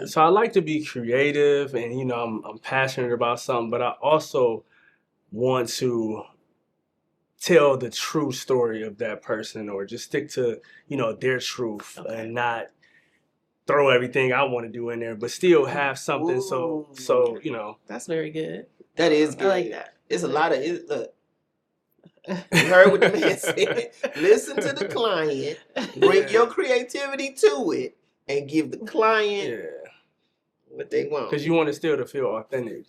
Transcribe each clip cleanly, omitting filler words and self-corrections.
So I like to be creative, and I'm passionate about something, but I also want to tell the true story of that person, or just stick to their truth, and not throw everything I want to do in there, but still have something. Ooh. So That's very good. That is good. I like that. It's a lot of look. You heard what the man said. Listen to the client, bring your creativity to it, and give the client what they want. Because you want it still to feel authentic.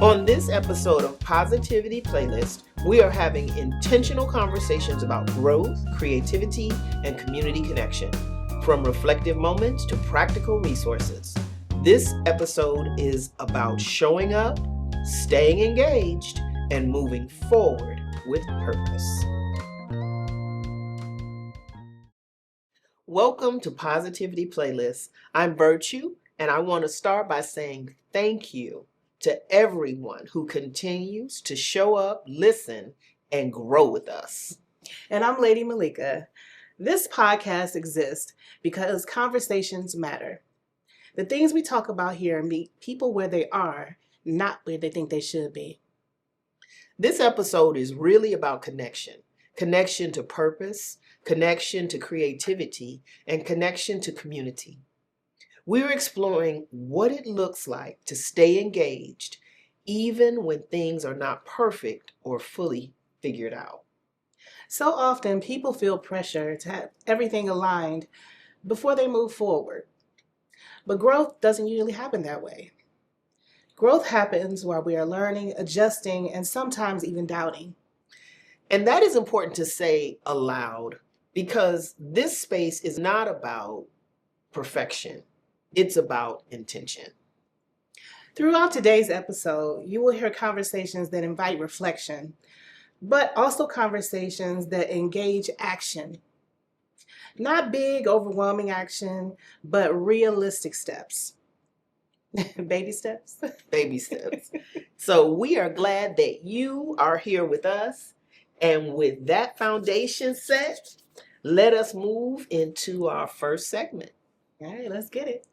On this episode of Positivity Playlist, we are having intentional conversations about growth, creativity, and community connection, from reflective moments to practical resources. This episode is about showing up, staying engaged, and moving forward with purpose. Welcome to Positivity Playlist. I'm Virtue, and I want to start by saying thank you to everyone who continues to show up, listen, and grow with us. And I'm Lady Malika. This podcast exists because conversations matter. The things we talk about here meet people where they are, not where they think they should be. This episode is really about connection. Connection to purpose, connection to creativity, and connection to community. We're exploring what it looks like to stay engaged, even when things are not perfect or fully figured out. So often, people feel pressure to have everything aligned before they move forward. But growth doesn't usually happen that way. Growth happens while we are learning, adjusting, and sometimes even doubting. And that is important to say aloud, because this space is not about perfection. It's about intention. Throughout today's episode, you will hear conversations that invite reflection, but also conversations that engage action. Not big, overwhelming action, but realistic steps. Baby steps? Baby steps. So we are glad that you are here with us. And with that foundation set, let us move into our first segment. All right, let's get it.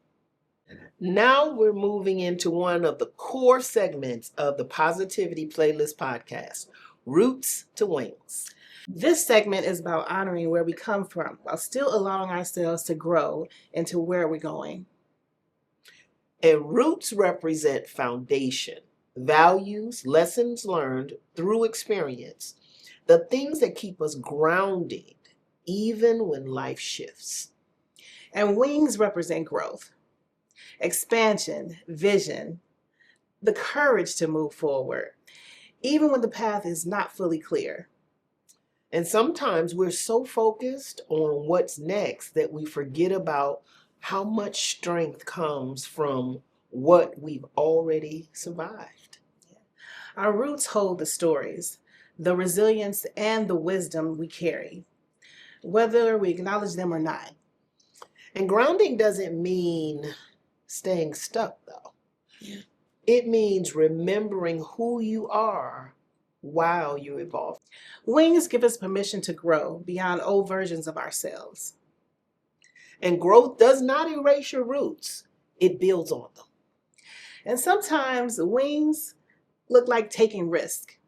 Now we're moving into one of the core segments of the Positivity Playlist podcast, Roots to Wings. This segment is about honoring where we come from while still allowing ourselves to grow into where we're going. And roots represent foundation, values, lessons learned through experience, the things that keep us grounded even when life shifts. And wings represent growth, expansion, vision, the courage to move forward, even when the path is not fully clear. And sometimes we're so focused on what's next that we forget about how much strength comes from what we've already survived. Our roots hold the stories, the resilience, and the wisdom we carry, whether we acknowledge them or not. And grounding doesn't mean staying stuck, though. Yeah. It means remembering who you are while you evolve. Wings give us permission to grow beyond old versions of ourselves. And growth does not erase your roots. It builds on them. And sometimes wings look like taking risk.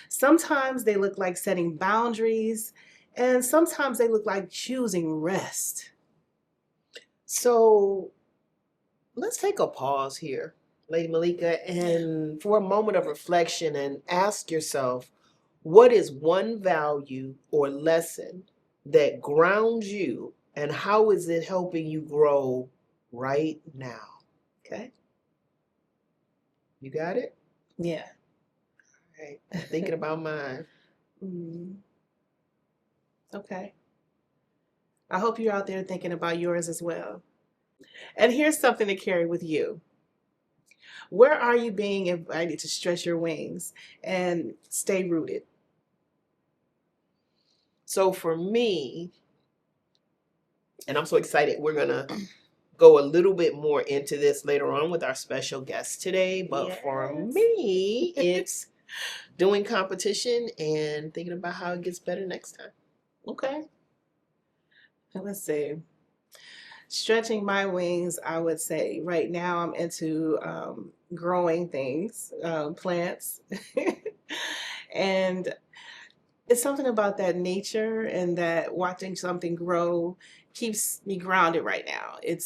Sometimes they look like setting boundaries, and sometimes they look like choosing rest. So let's take a pause here, Lady Malika, and for a moment of reflection, and ask yourself, what is one value or lesson that grounds you, and how is it helping you grow right now? Okay? You got it? Yeah. All right. I'm thinking about mine. Okay. I hope you're out there thinking about yours as well. And here's something to carry with you. Where are you being invited to stretch your wings and stay rooted? So for me, and I'm so excited, we're going to go a little bit more into this later on with our special guest today. But for Yes. me, it's doing competition and thinking about how it gets better next time. Okay. Let's see. Stretching my wings, I would say right now I'm into growing things, plants. And it's something about that nature and that watching something grow keeps me grounded right now. It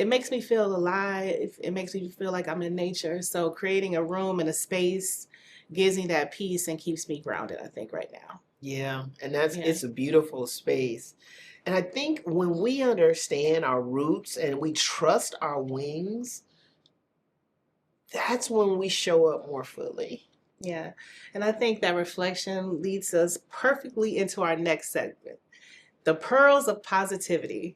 makes me feel alive. It makes me feel like I'm in nature. So creating a room and a space gives me that peace and keeps me grounded, I think, right now. Yeah, and Yeah. it's a beautiful space. And I think when we understand our roots and we trust our wings, that's when we show up more fully. Yeah. And I think that reflection leads us perfectly into our next segment, the pearls of positivity.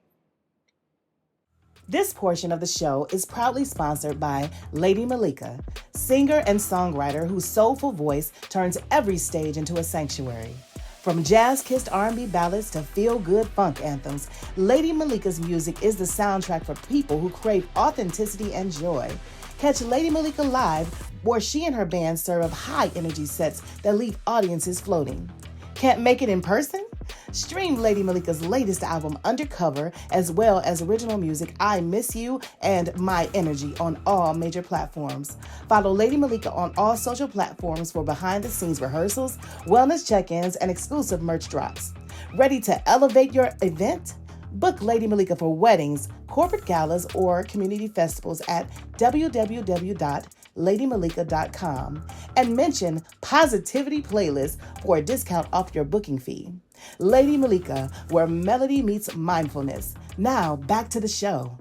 This portion of the show is proudly sponsored by Lady Malika, singer and songwriter whose soulful voice turns every stage into a sanctuary. From jazz-kissed R&B ballads to feel-good funk anthems, Lady Malika's music is the soundtrack for people who crave authenticity and joy. Catch Lady Malika live, where she and her band serve high-energy sets that leave audiences floating. Can't make it in person? Stream Lady Malika's latest album, Undercover, as well as original music, I Miss You and My Energy, on all major platforms. Follow Lady Malika on all social platforms for behind-the-scenes rehearsals, wellness check-ins, and exclusive merch drops. Ready to elevate your event? Book Lady Malika for weddings, corporate galas, or community festivals at www.ladymalika.com and mention Positivity Playlist for a discount off your booking fee. Lady Malika, where melody meets mindfulness. Now, back to the show.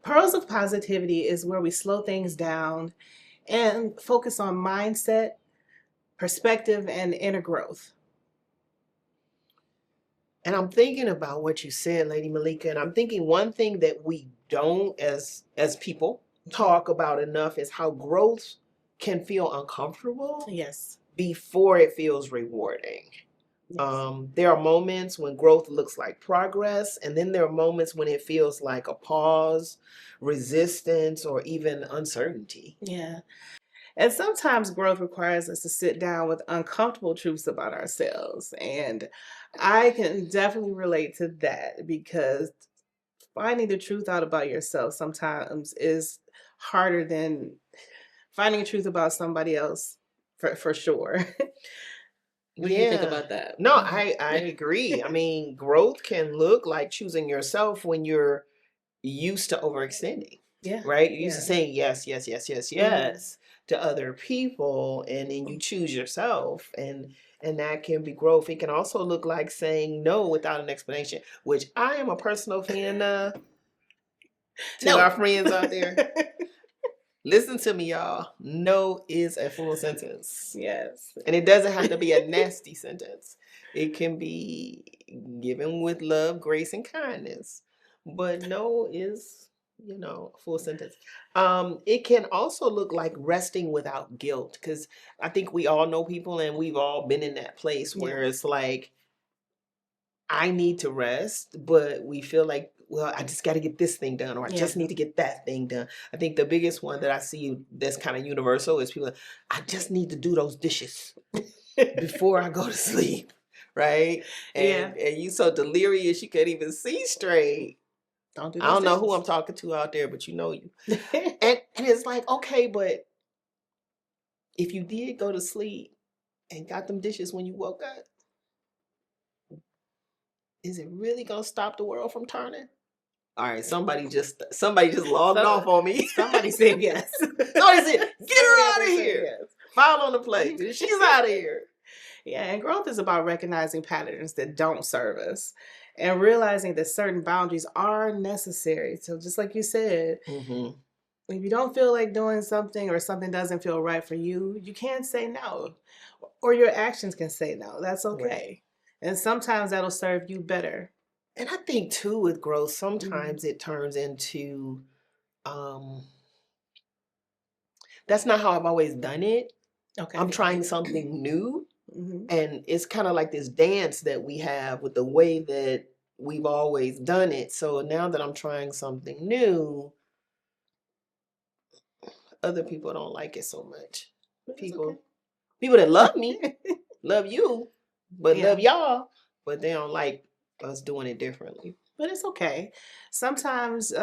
Pearls of Positivity is where we slow things down and focus on mindset, perspective, and inner growth. And I'm thinking about what you said, Lady Malika, and I'm thinking one thing that we don't as people talk about enough is how growth can feel uncomfortable Yes. before it feels rewarding. Yes. There are moments when growth looks like progress, and then there are moments when it feels like a pause, resistance, or even uncertainty. Yeah. And sometimes growth requires us to sit down with uncomfortable truths about ourselves. And I can definitely relate to that, because finding the truth out about yourself sometimes is harder than finding a truth about somebody else, for sure. What do you think about that? No, I agree. I mean, growth can look like choosing yourself when you're used to overextending. Yeah. Right? You're used Yeah. to saying yes, yes, yes, yes, yes to other people, and then you choose yourself, and that can be growth. It can also look like saying no without an explanation, which I am a personal fan of. To our friends out there, listen to me, y'all. No is a full sentence. Yes. And it doesn't have to be a nasty sentence. It can be given with love, grace, and kindness. But no is, a full sentence. It can also look like resting without guilt, because I think we all know people, and we've all been in that place where it's like, I need to rest, but we feel like, well, I just got to get this thing done, or I just need to get that thing done. I think the biggest one that I see that's kind of universal is people, I just need to do those dishes before I go to sleep, right? And you so delirious you can't even see straight. I don't know who I'm talking to out there, but you know you. and it's like, okay, but if you did go to sleep and got them dishes when you woke up, is it really gonna stop the world from turning? All right, somebody just logged off on me. Somebody said yes. Somebody said, get her out of here. Yes. File on the plate. She's out of here. Yeah, and growth is about recognizing patterns that don't serve us and realizing that certain boundaries are necessary. So just like you said, if you don't feel like doing something, or something doesn't feel right for you, you can't say no. Or your actions can say no. That's okay. Right. And sometimes that'll serve you better. And I think too, with growth, sometimes it turns into, that's not how I've always done it. Okay. I'm trying something new. And it's kind of like this dance that we have with the way that we've always done it. So now that I'm trying something new, other people don't like it so much. People that love me, love you, but love y'all, but they don't like us doing it differently. But it's okay. Sometimes,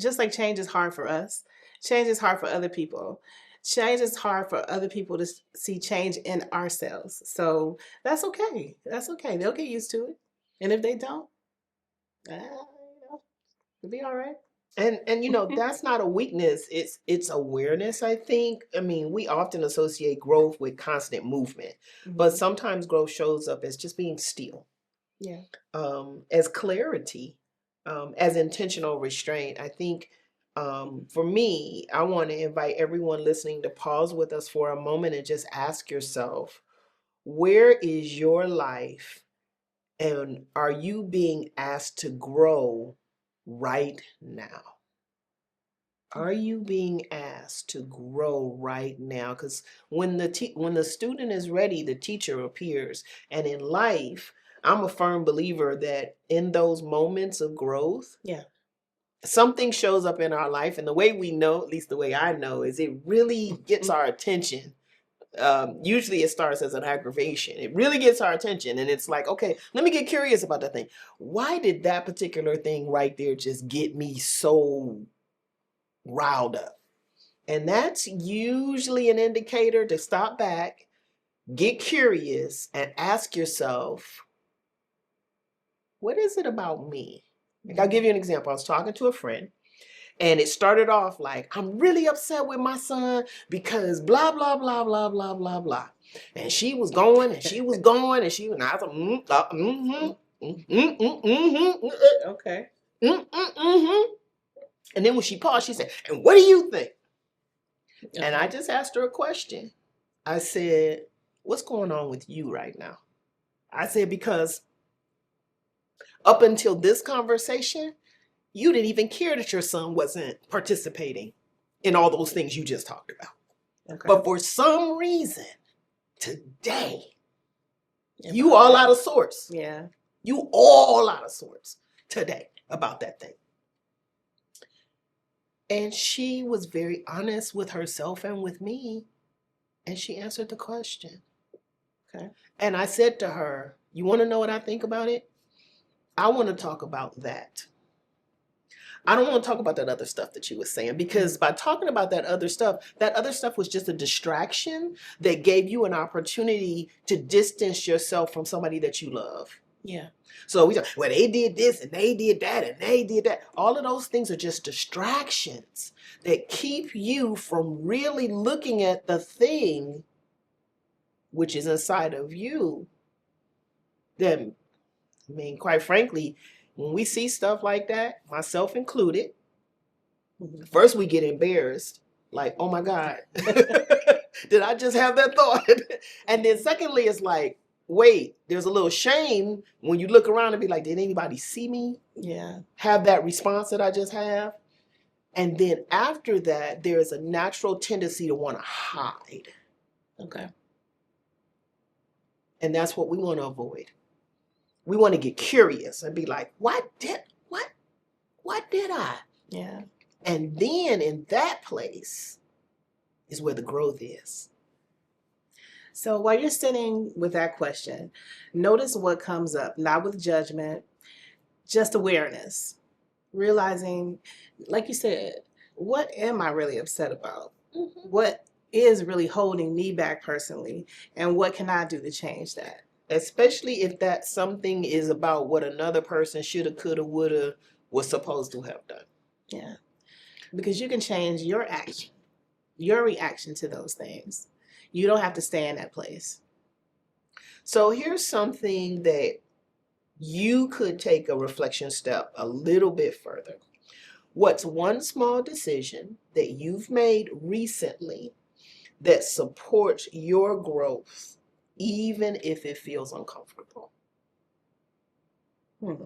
just like change is hard for us, change is hard for other people. Change is hard for other people to see change in ourselves. So that's okay. That's okay. They'll get used to it. And if they don't, it'll be all right. And you know, that's not a weakness. It's awareness, I think. I mean, we often associate growth with constant movement, but sometimes growth shows up as just being still. Yeah. As clarity, as intentional restraint. I think for me, I want to invite everyone listening to pause with us for a moment and just ask yourself, where is your life, and are you being asked to grow right now? Are you being asked to grow right now? Because when the student is ready, the teacher appears. And in life, I'm a firm believer that in those moments of growth, something shows up in our life. And the way we know, at least the way I know, is it really gets our attention. Usually it starts as an aggravation. It really gets our attention. And it's like, okay, let me get curious about that thing. Why did that particular thing right there just get me so riled up? And that's usually an indicator to stop back, get curious, and ask yourself, what is it about me? Like, I'll give you an example. I was talking to a friend, and it started off like, I'm really upset with my son because blah, blah, blah, blah, blah, blah, blah. And she was going, and she was going, and she was, and I was like, Okay. And then when she paused, she said, and what do you think? And I just asked her a question. I said, what's going on with you right now? I said, because up until this conversation, you didn't even care that your son wasn't participating in all those things you just talked about. Okay. But for some reason, today, you all out of sorts. Yeah. You all out of sorts today about that thing. And she was very honest with herself and with me. And she answered the question. Okay. And I said to her, you want to know what I think about it? I want to talk about that. I don't want to talk about that other stuff that you were saying, because by talking about that other stuff was just a distraction that gave you an opportunity to distance yourself from somebody that you love. Yeah. So we talk, well, they did this and they did that and they did that. All of those things are just distractions that keep you from really looking at the thing which is inside of you. That, I mean, quite frankly, when we see stuff like that, myself included, first we get embarrassed, like, oh my God, did I just have that thought? And then secondly, it's like, wait, there's a little shame when you look around and be like, did anybody see me? Yeah. Have that response that I just have? And then after that, there's a natural tendency to want to hide. Okay. And that's what we want to avoid. We want to get curious and be like, what did I? Yeah. And then in that place is where the growth is. So while you're sitting with that question, notice what comes up, not with judgment, just awareness. Realizing, like you said, what am I really upset about? Mm-hmm. What is really holding me back personally? And what can I do to change that? Especially if that something is about what another person shoulda, coulda, woulda, was supposed to have done. Yeah. Because you can change your action, your reaction to those things. You don't have to stay in that place. So here's something that you could take a reflection step a little bit further. What's one small decision that you've made recently that supports your growth, even if it feels uncomfortable? Let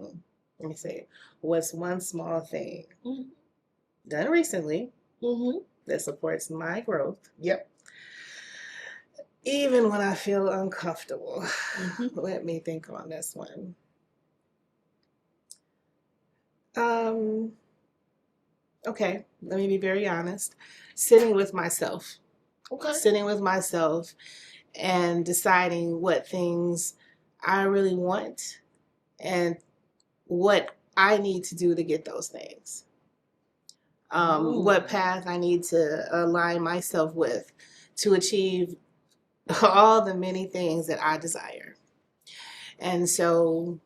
me see. What's one small thing done recently that supports my growth? Yep. Even when I feel uncomfortable. Let me think on this one. Um, okay, let me be very honest. Sitting with myself. Okay. Sitting with myself and deciding what things I really want and what I need to do to get those things. What path I need to align myself with to achieve all the many things that I desire. And so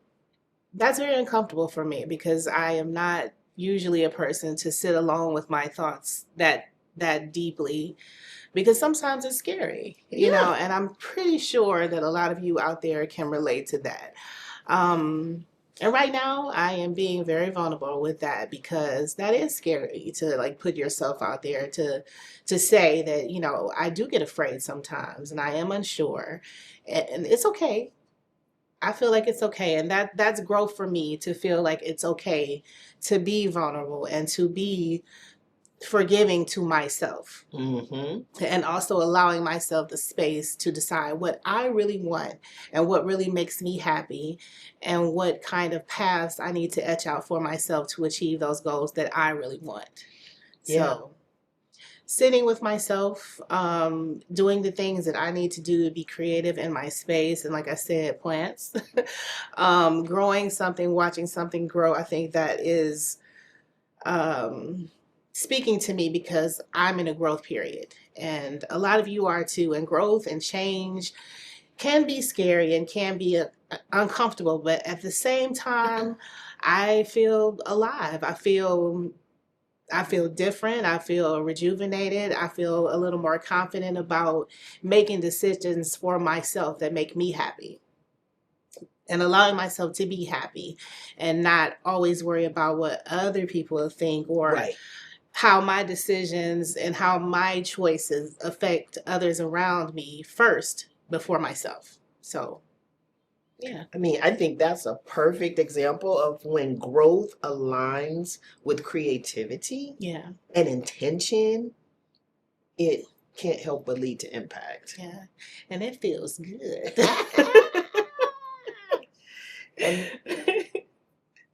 that's very uncomfortable for me because I am not usually a person to sit alone with my thoughts that deeply, because sometimes it's scary, and I'm pretty sure that a lot of you out there can relate to that. And right now I am being very vulnerable with that because that is scary to like put yourself out there to say that, I do get afraid sometimes and I am unsure, and it's okay. I feel like it's okay. And that's growth for me, to feel like it's okay to be vulnerable and to be forgiving to myself, and also allowing myself the space to decide what I really want and what really makes me happy and what kind of paths I need to etch out for myself to achieve those goals that I really want. Yeah. So sitting with myself, doing the things that I need to do to be creative in my space. And like I said, plants, growing something, watching something grow. I think that is speaking to me because I'm in a growth period. And a lot of you are too. And growth and change can be scary and can be uncomfortable. But at the same time, I feel alive. I feel different. I feel rejuvenated. I feel a little more confident about making decisions for myself that make me happy and allowing myself to be happy and not always worry about what other people think or Right. how my decisions and how my choices affect others around me first before myself. So, yeah. I mean, I think that's a perfect example of when growth aligns with creativity Yeah. and intention, it can't help but lead to impact. Yeah. And it feels good. And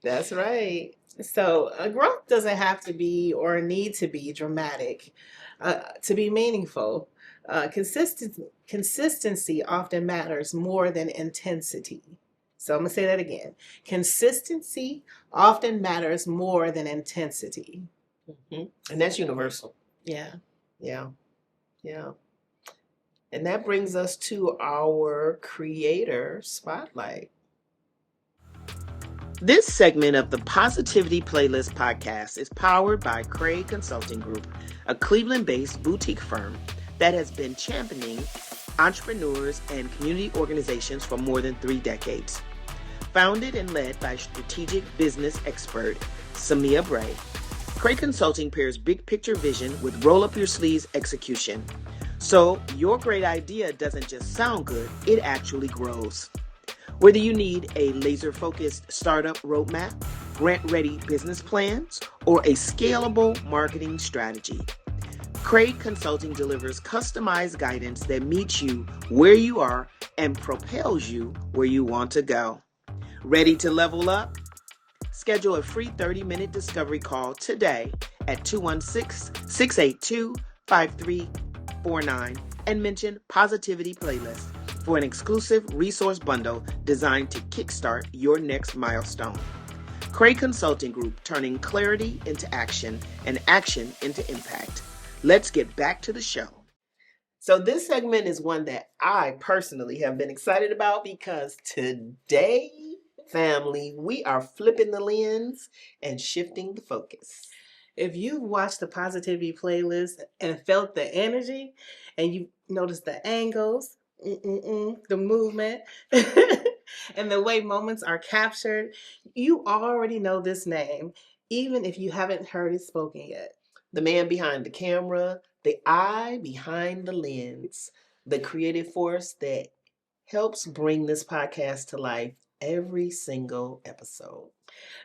that's right. So, growth doesn't have to be or need to be dramatic to be meaningful. Consistency often matters more than intensity. So, I'm going to say that again. Consistency often matters more than intensity. And that's universal. Yeah. Yeah. Yeah. And that brings us to our creator spotlight. This segment of the Positivity Playlist podcast is powered by Cray Consulting Group, a Cleveland-based boutique firm that has been championing entrepreneurs and community organizations for more than 3 decades. Founded and led by strategic business expert Samia Bray, Cray Consulting pairs big picture vision with roll-up-your-sleeves execution. So your great idea doesn't just sound good, it actually grows. Whether you need a laser-focused startup roadmap, grant-ready business plans, or a scalable marketing strategy, Cray Consulting delivers customized guidance that meets you where you are and propels you where you want to go. Ready to level up? Schedule a free 30-minute discovery call today at 216-682-5349 and mention Positivity Playlist for an exclusive resource bundle designed to kickstart your next milestone. Cray Consulting Group, turning clarity into action and action into impact. Let's get back to the show. So this segment is one that I personally have been excited about because today, family, we are flipping the lens and shifting the focus. If you've watched the Positivity Playlist and felt the energy and you noticed the angles, the movement, and the way moments are captured, you already know this name, even if you haven't heard it spoken yet. The man behind the camera, the eye behind the lens, the creative force that helps bring this podcast to life every single episode.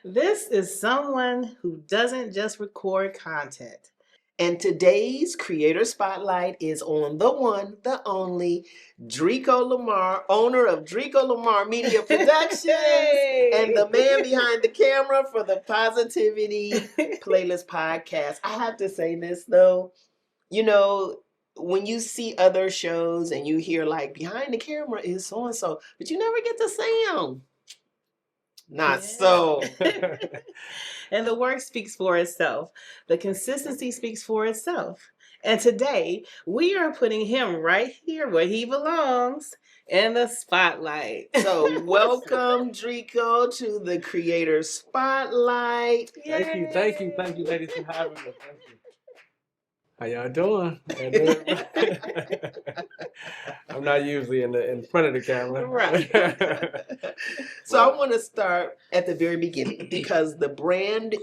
This is someone who doesn't just record content. And today's Creator Spotlight is on the one, the only, Drico Lamar, owner of Drico Lamar Media Productions, and the man behind the camera for the Positivity Playlist podcast. I have to say this though, you know, when you see other shows and you hear like behind the camera is so and so, but you never get to see them. Not so. And the work speaks for itself. The consistency speaks for itself. And today, we are putting him right here where he belongs, in the spotlight. So welcome, Drico, to the Creator Spotlight. Thank you, ladies, for having me. Thank you. How y'all doing? I'm not usually in front of the camera. Right. So I want to start at the very beginning because the brand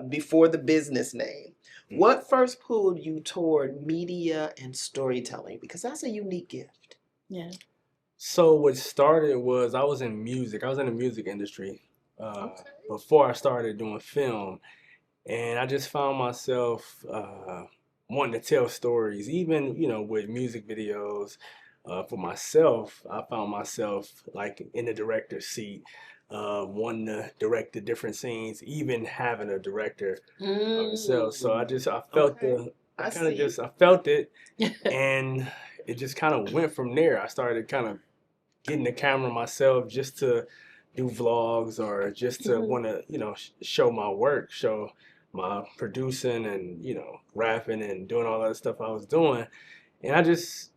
before the business name. What first pulled you toward media and storytelling? Because that's a unique gift. Yeah. So what started was I was in music. I was in the music industry before I started doing film. And I just found myself wanting to tell stories, even, with music videos. For myself, I found myself like in the director's seat, wanting to direct the different scenes, even having a director myself. So I felt I felt it, and it just kind of went from there. I started kind of getting the camera myself just to do vlogs or just to want to, show my work, show my producing and, rapping and doing all that stuff I was doing. And I just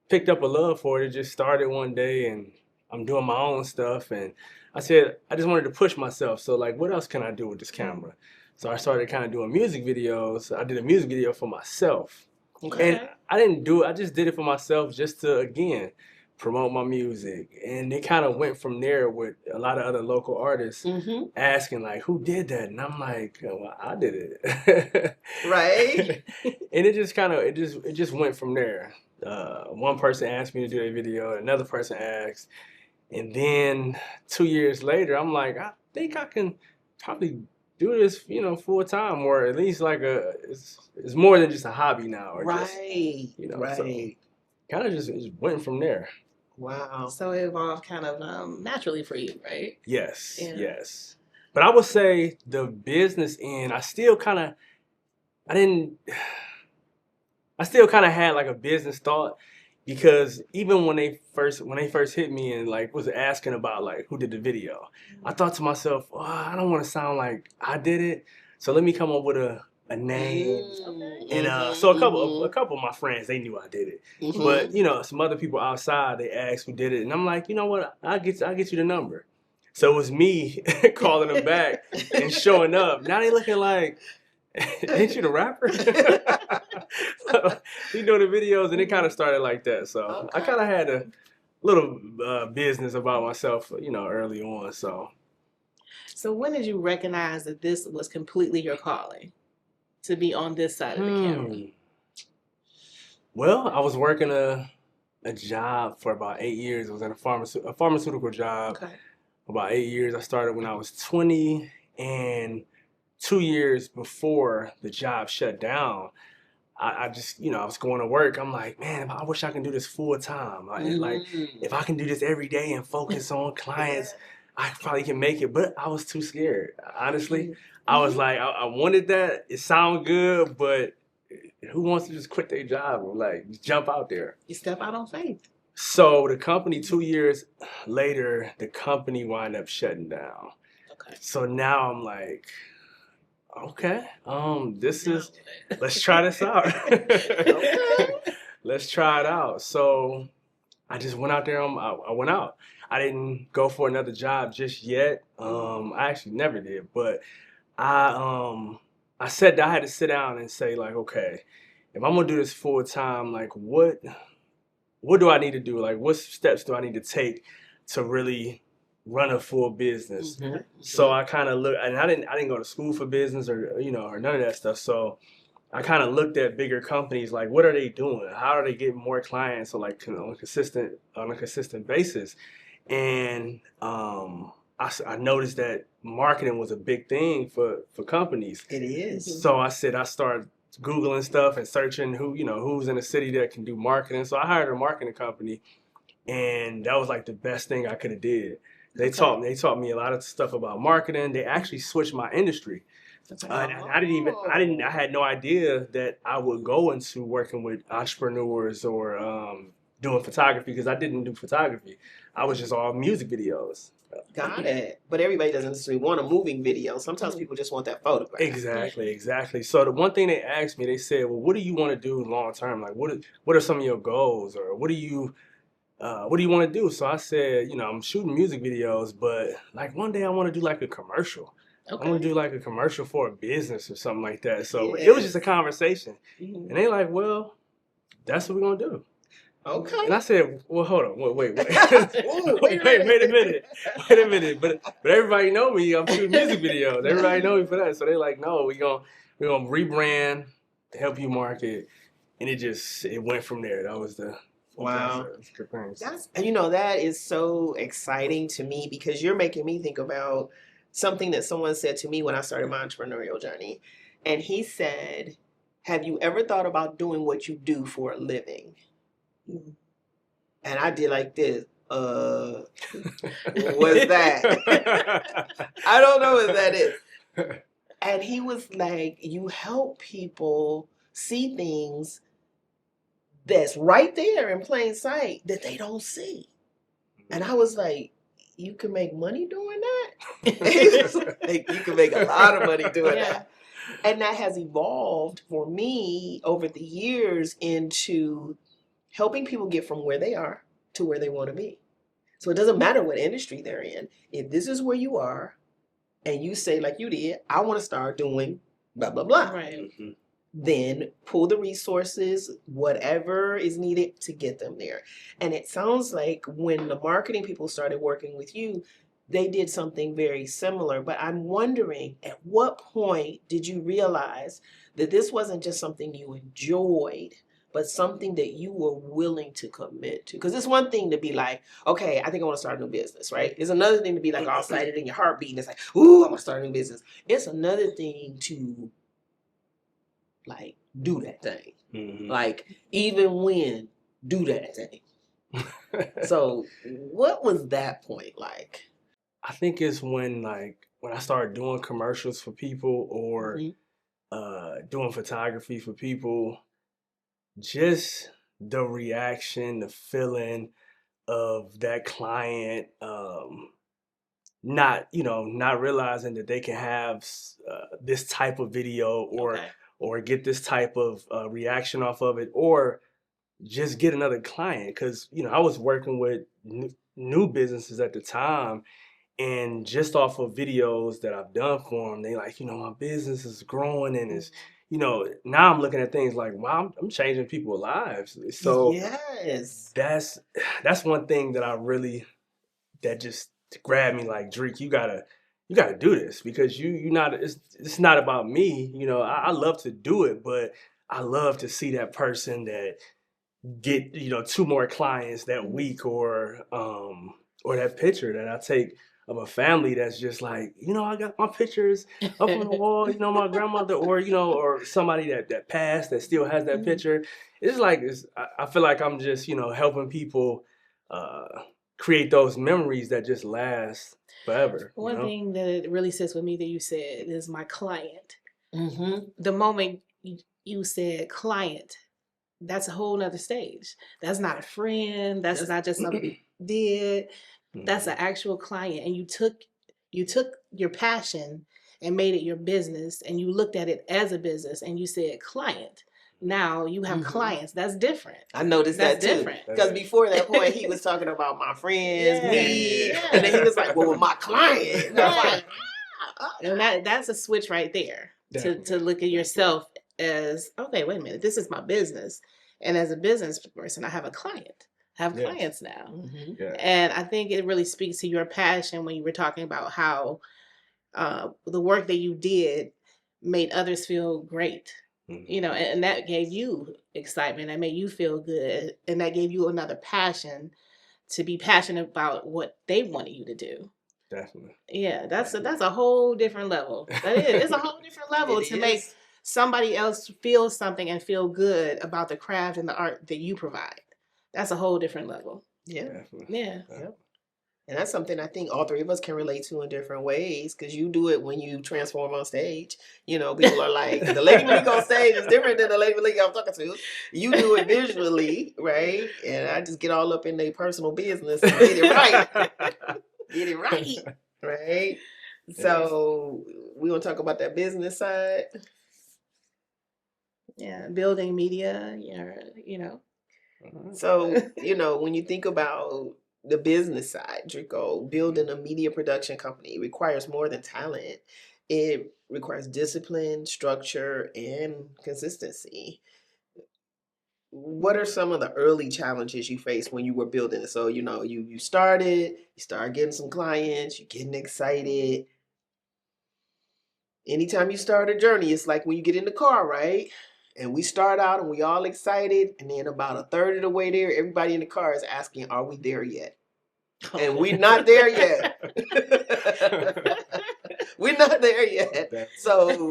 picked up a love for it. It just started one day and I'm doing my own stuff. And I said, I just wanted to push myself. So like, what else can I do with this camera? So I started kind of doing music videos. I did a music video for myself. Okay. And I just did it for myself just to, again, promote my music. And it kind of went from there with a lot of other local artists asking like, who did that? And I'm like, well, I did it. Right. And it just went from there. One person asked me to do a video, another person asked. And then 2 years later, I'm like, I think I can probably do this, full time, or at least like it's more than just a hobby now. Or right. Just, right. So kind of just went from there. Wow. So it evolved kind of naturally for you, right? Yes, Yeah. yes. But I would say the business end, I still kind of had like a business thought, because even when they first hit me and like was asking about like who did the video, I thought to myself, oh, I don't want to sound like I did it, so let me come up with a name. And so a couple of my friends, they knew I did it, but some other people outside, they asked who did it, and I'm like, you know what, I'll get you the number. So it was me calling them back and showing up. Now they looking like, ain't you the rapper? You know the videos, and it kind of started like that. So I kind of had a little business about myself, early on. So when did you recognize that this was completely your calling, to be on this side of the camera? Well, I was working a job for about 8 years. I was in a pharmaceutical job. Okay. About 8 years. I started when I was 20, and 2 years before the job shut down, I just, I was going to work. I'm like, man, I wish I can do this full time. Like, if I can do this every day and focus on clients, I probably can make it. But I was too scared. Honestly, I was like, I wanted that. It sounded good, but who wants to just quit their job or like jump out there? You step out on faith. So the company, 2 years later, the company wound up shutting down. Okay. So now I'm like, okay, let's try this out. Let's try it out. So I just went out there. I went out. I didn't go for another job just yet. I actually never did, but I had to sit down and say like, okay, if I'm gonna do this full time, like what do I need to do? Like what steps do I need to take to really run a full business? So I kind of looked, and I didn't go to school for business or or none of that stuff. So I kind of looked at bigger companies, like what are they doing? How are they getting more clients on like on a consistent basis? And I noticed that marketing was a big thing for companies. It is. So I said I started Googling stuff and searching who's in the city that can do marketing. So I hired a marketing company, and that was like the best thing I could have did. They taught me a lot of stuff about marketing. They actually switched my industry. I had no idea that I would go into working with entrepreneurs or doing photography, because I didn't do photography. I was just all music videos. Got it. But everybody doesn't necessarily want a moving video. Sometimes people just want that photograph. Exactly. So the one thing they asked me, they said, well, what do you want to do long term? Like, what are some of your goals, or what do you want to do? So I said, I'm shooting music videos, but like one day I want to do like a commercial. Okay. I want to do like a commercial for a business or something like that. So it was just a conversation. And they like, well, that's what we're going to do. Okay. And I said, well, hold on. Wait. Ooh, wait a minute. But everybody know me. I'm shooting music videos. Everybody know me for that. So they're like, no, we're gonna rebrand to help you market. And it went from there. That was the wow. That's that is so exciting to me, because you're making me think about something that someone said to me when I started my entrepreneurial journey. And he said, have you ever thought about doing what you do for a living? And I did like this. What's that? I don't know what that is. And he was like, you help people see things that's right there in plain sight that they don't see. And I was like, you can make money doing that? Like, you can make a lot of money doing that. And that has evolved for me over the years into helping people get from where they are to where they want to be. So it doesn't matter what industry they're in. If this is where you are and you say, like you did, I want to start doing blah, blah, blah. Right. Then pull the resources, whatever is needed to get them there. And it sounds like when the marketing people started working with you, they did something very similar. But I'm wondering, at what point did you realize that this wasn't just something you enjoyed, but something that you were willing to commit to? Because it's one thing to be like, okay, I think I want to start a new business, right? It's another thing to be like all excited in your heartbeat and it's like, ooh, I want to start a new business. It's another thing to like do that thing. Mm-hmm. Like, even when, do that thing. So what was that point like? I think it's when I started doing commercials for people, or doing photography for people. Just the reaction, the feeling of that client, not realizing that they can have this type of video, or get this type of reaction off of it, or just get another client. Because I was working with new businesses at the time, and just off of videos that I've done for them, they like, my business is growing, and it's now I'm looking at things like, wow, I'm changing people's lives. So yes, that's one thing that just grabbed me, like, Drico, you gotta do this, because it's not about me. I love to do it, but I love to see that person that get 2 more clients that week, or that picture that I take of a family that's just like, I got my pictures up on the wall, my grandmother, or somebody that passed that still has that picture. It's like, I feel like I'm just, helping people create those memories that just last forever. One thing that really sits with me that you said is my client. Mm-hmm. The moment you said client, that's a whole nother stage. That's not a friend. That's not just something you did. That's an actual client, and you took your passion and made it your business, and you looked at it as a business, and you said client. Now you have clients. That's different. I noticed that too. Because before that point, he was talking about my friends, me, and then he was like, "Well, my client." And I was like, and that's a switch right there. To look at yourself as, okay, wait a minute, this is my business, and as a business person, I have a client. Have clients now. Mm-hmm. Yeah. And I think it really speaks to your passion when you were talking about how the work that you did made others feel great. Mm-hmm. And that gave you excitement. That made you feel good. And that gave you another passion to be passionate about what they wanted you to do. Definitely. Yeah, that's a whole different level. That is. It's a whole different level to make somebody else feel something and feel good about the craft and the art that you provide. That's a whole different level. Yeah. Definitely. Yeah. Yep. And that's something I think all three of us can relate to in different ways, because you do it when you transform on stage. You know, people are like, the Lady Malik on stage is different than the Lady Malik I'm talking to. You do it visually, right? And I just get all up in their personal business and get it right. Get it right, right? So we want to talk about that business side. Yeah, building media, you know. So, you know, when you think about the business side, Drico, building a media production company requires more than talent. It requires discipline, structure, and consistency. What are some of the early challenges you faced when you were building it? So, you know, you started getting some clients, you're getting excited. Anytime you start a journey, it's like when you get in the car, right? And we start out and we all excited, and then about a third of the way there, everybody in the car is asking, "Are we there yet?" And we're not there yet. We're not there yet. So,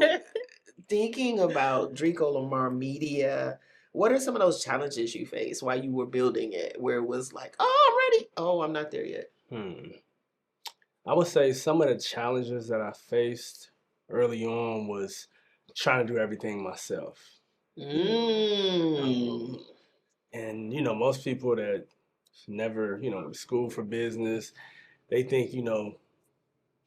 thinking about Drico Lamar Media, what are some of those challenges you faced while you were building it, where it was like, "Oh, I'm ready. Oh, I'm not there yet." I would say some of the challenges that I faced early on was trying to do everything myself. And, you know, most people that never, you know, school for business, they think, you know,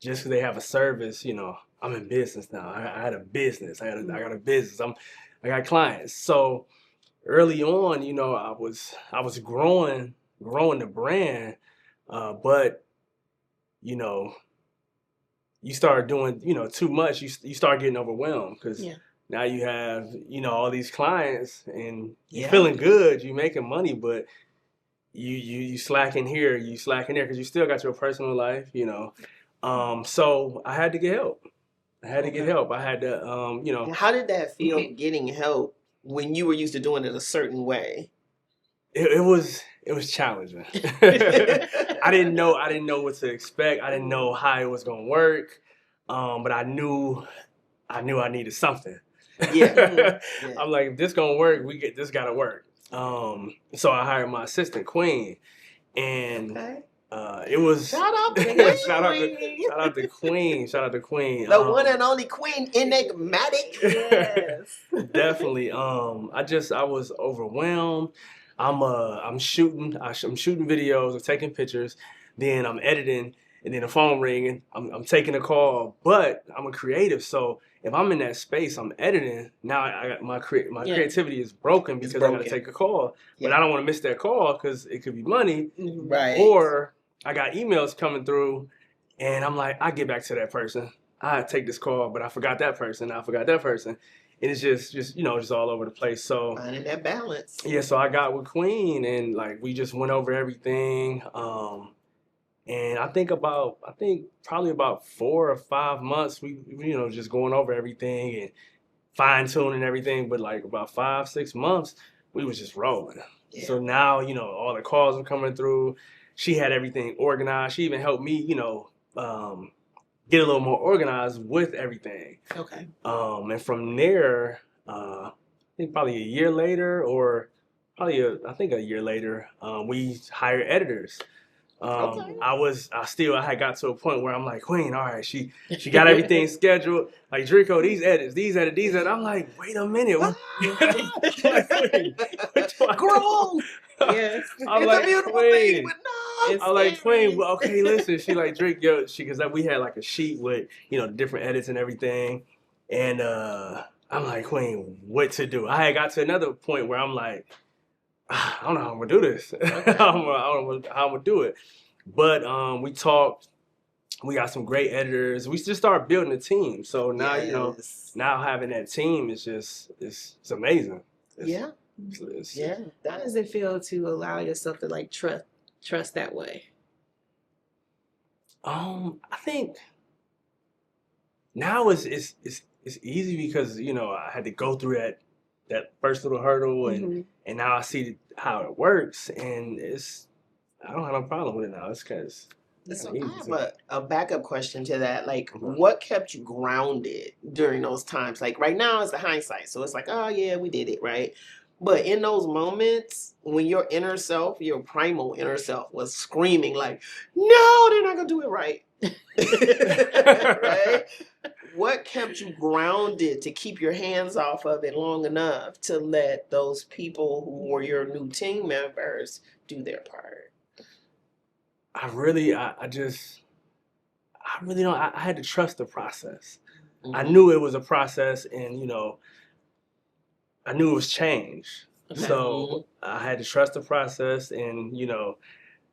just because they have a service, you know, I'm in business now. I had a business. I got a business. I got clients. So early on, you know, I was growing the brand, but you know, you start doing, you know, too much. You start getting overwhelmed because now you have, you know, all these clients and you're feeling good. You making money, but you slacking here, you slacking there because you still got your personal life, you know. So I had to get help. I had to get help. I had to, you know. And how did that feel, getting help, when you were used to doing it a certain way? It was challenging. I didn't know what to expect. I didn't know how it was gonna work. But I knew I needed something. I'm like, if this gonna work, this gotta work. So I hired my assistant, Queen, and it was shout out to Queen. shout out to Queen. Shout out to Queen. The one and only Queen, enigmatic. Yes. Definitely. I was overwhelmed. I'm shooting videos, I'm taking pictures, then I'm editing, and then the phone ringing. I'm taking a call, but I'm a creative, so if I'm in that space, I'm editing. Now I got my creativity is broken because I got to take a call, but I don't want to miss that call because it could be money, right? Or I got emails coming through, and I'm like, I get back to that person. I take this call, but I forgot that person. And it's just you know, just all over the place. So finding that balance. Yeah, so I got with Queen, and like we just went over everything. And I think probably about 4 or 5 months we you know, just going over everything and fine tuning everything. But like about 5, 6 months, we was just rolling. Yeah. So now, you know, all the calls are coming through. She had everything organized. She even helped me, you know, get a little more organized with everything. Okay. And from there, I think probably a year later, we hired editors. I had got to a point where I'm like, Queen, all right, she got everything scheduled. Like, Drico, these edits. I'm like, wait a minute. Grow. Yes. I'm like, a beautiful thing, but no. I'm like, Queen, well, okay, listen. She like, Drake, because we had like a sheet with, you know, different edits and everything. And I'm like, Queen, what to do? I had got to another point where I'm like, I don't know how I'm going to do this. I don't know how I'm going to do it. But we talked. We got some great editors. We just started building a team. So now, you know, now having that team is just, it's amazing. Yeah. How does it feel to allow yourself to like trust that way? I think now it's easy because, you know, I had to go through that first little hurdle, and now I see how it works, and I don't have no problem with it now. It's because So Easy I have to. a backup question to that. Like, Mhm. what kept you grounded during those times? Like right now it's the hindsight. So it's like, oh yeah, we did it, right? But in those moments when your inner self, your primal inner self was screaming like, no, they're not gonna do it right. Right? What kept you grounded to keep your hands off of it long enough to let those people who were your new team members do their part? I really don't. I had to trust the process. I Mhm. knew it was a process, and I knew it was change. Okay. So I had to trust the process, and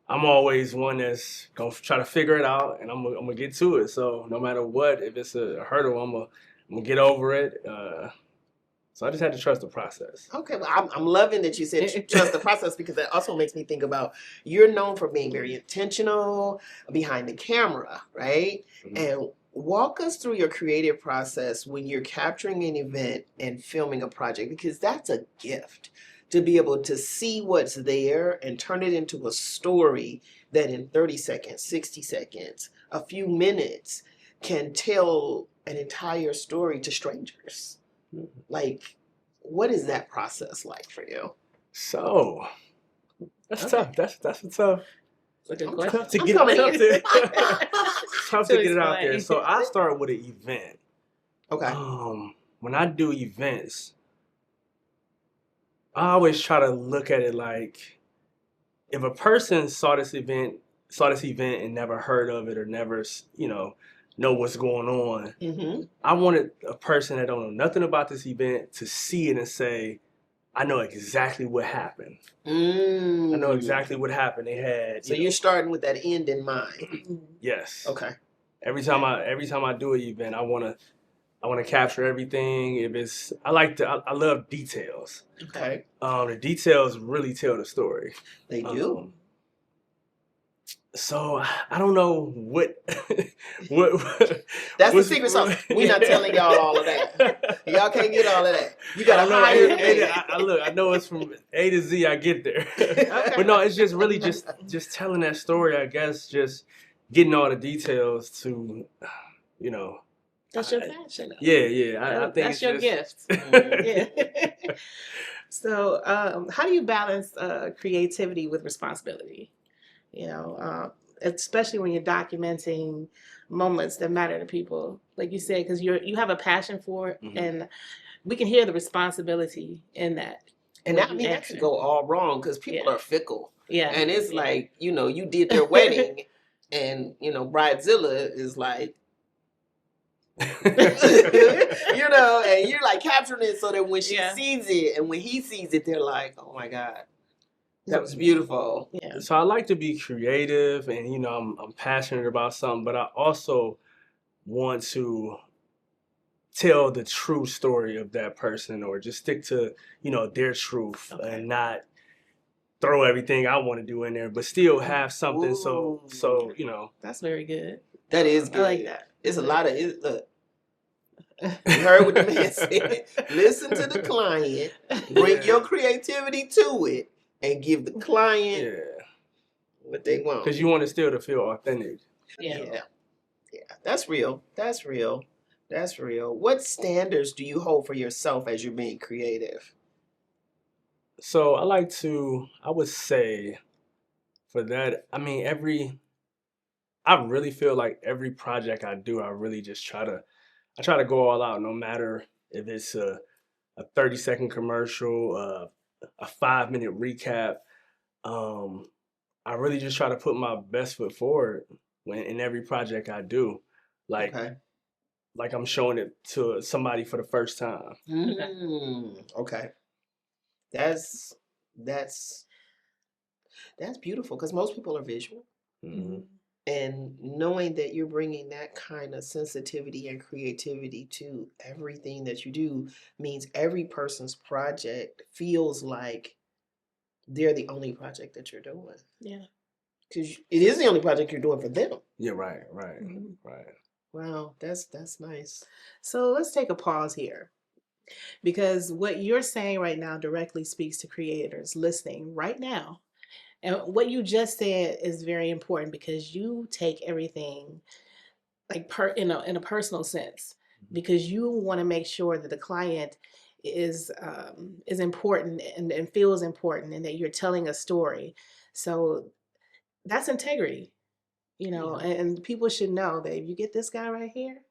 I'm always one that's gonna try to figure it out, and I'm gonna get to it. So no matter what, if it's a hurdle, I'm gonna get over it. So I just had to trust the process. Okay, well, I'm loving that you said trust the process because that also makes me think about you're known for being very intentional behind the camera, right? Mhm. And walk us through your creative process when you're capturing an event and filming a project because that's a gift to be able to see what's there and turn it into a story that in 30 seconds, 60 seconds, a few minutes can tell an entire story to strangers. Like, what is that process like for you? So that's Okay. tough. That's a tough. It's a good I'm question. Tough to I'm get coming tough in. to, tough to To get it out there. explain. So I start with an event. Okay. When I do events, I always try to look at it like if a person saw this event and never heard of it or never, know what's going on. Mm-hmm. I wanted a person that don't know nothing about this event to see it and say, I know exactly what happened. I know exactly what happened. They had, So you're starting with that end in mind. yes. Okay. Every time I do an event, I wanna capture everything. If it's I love details. Okay. The details really tell the story. They do. So I don't know what what That's the what's- secret sauce. We're not telling y'all all of that. Y'all can't get all of that. You gotta hire me. I know it's from A to Z. I get there, but no, it's just really just telling that story. I guess just getting all the details to, you know. That's your passion. Yeah. I think That's it's your just, gift. Yeah. So, how do you balance creativity with responsibility? Especially when you're documenting moments that matter to people, like you said, because you have a passion for it, Mhm. and we can hear the responsibility in that. And that could go all wrong because people are fickle. Yeah. And it's like, you did their wedding and, Bridezilla is like, and you're like capturing it so that when she sees it and when he sees it, they're like, oh my God, that was beautiful. Yeah. So I like to be creative, and I'm passionate about something, but I also want to tell the true story of that person, or just stick to their truth, and not throw everything I want to do in there, but still have something. Ooh. So That's very good. That is good. I like that. It's a lot of it. Look, you heard what the man said. Listen to the client, bring your creativity to it, and give the client what they want. Because you want it still to feel authentic. Yeah. That's real. What standards do you hold for yourself as you're being creative? So I would say for that, I mean, I really feel like every project I do, I really just try to go all out, no matter if it's a 30-second commercial, a 5-minute recap. I really just try to put my best foot forward in every project I do. Like I'm showing it to somebody for the first time. Okay. That's beautiful because most people are visual. Mm-hmm. And knowing that you're bringing that kind of sensitivity and creativity to everything that you do means every person's project feels like they're the only project that you're doing. Yeah. Because it is the only project you're doing for them. Yeah, right. Wow, that's nice. So let's take a pause here, because what you're saying right now directly speaks to creators listening right now And what you just said is very important because you take everything like in a personal sense, because you want to make sure that the client is important and feels important and that you're telling a story. So that's integrity, you know, Yeah. and people should know that if you get this guy right here,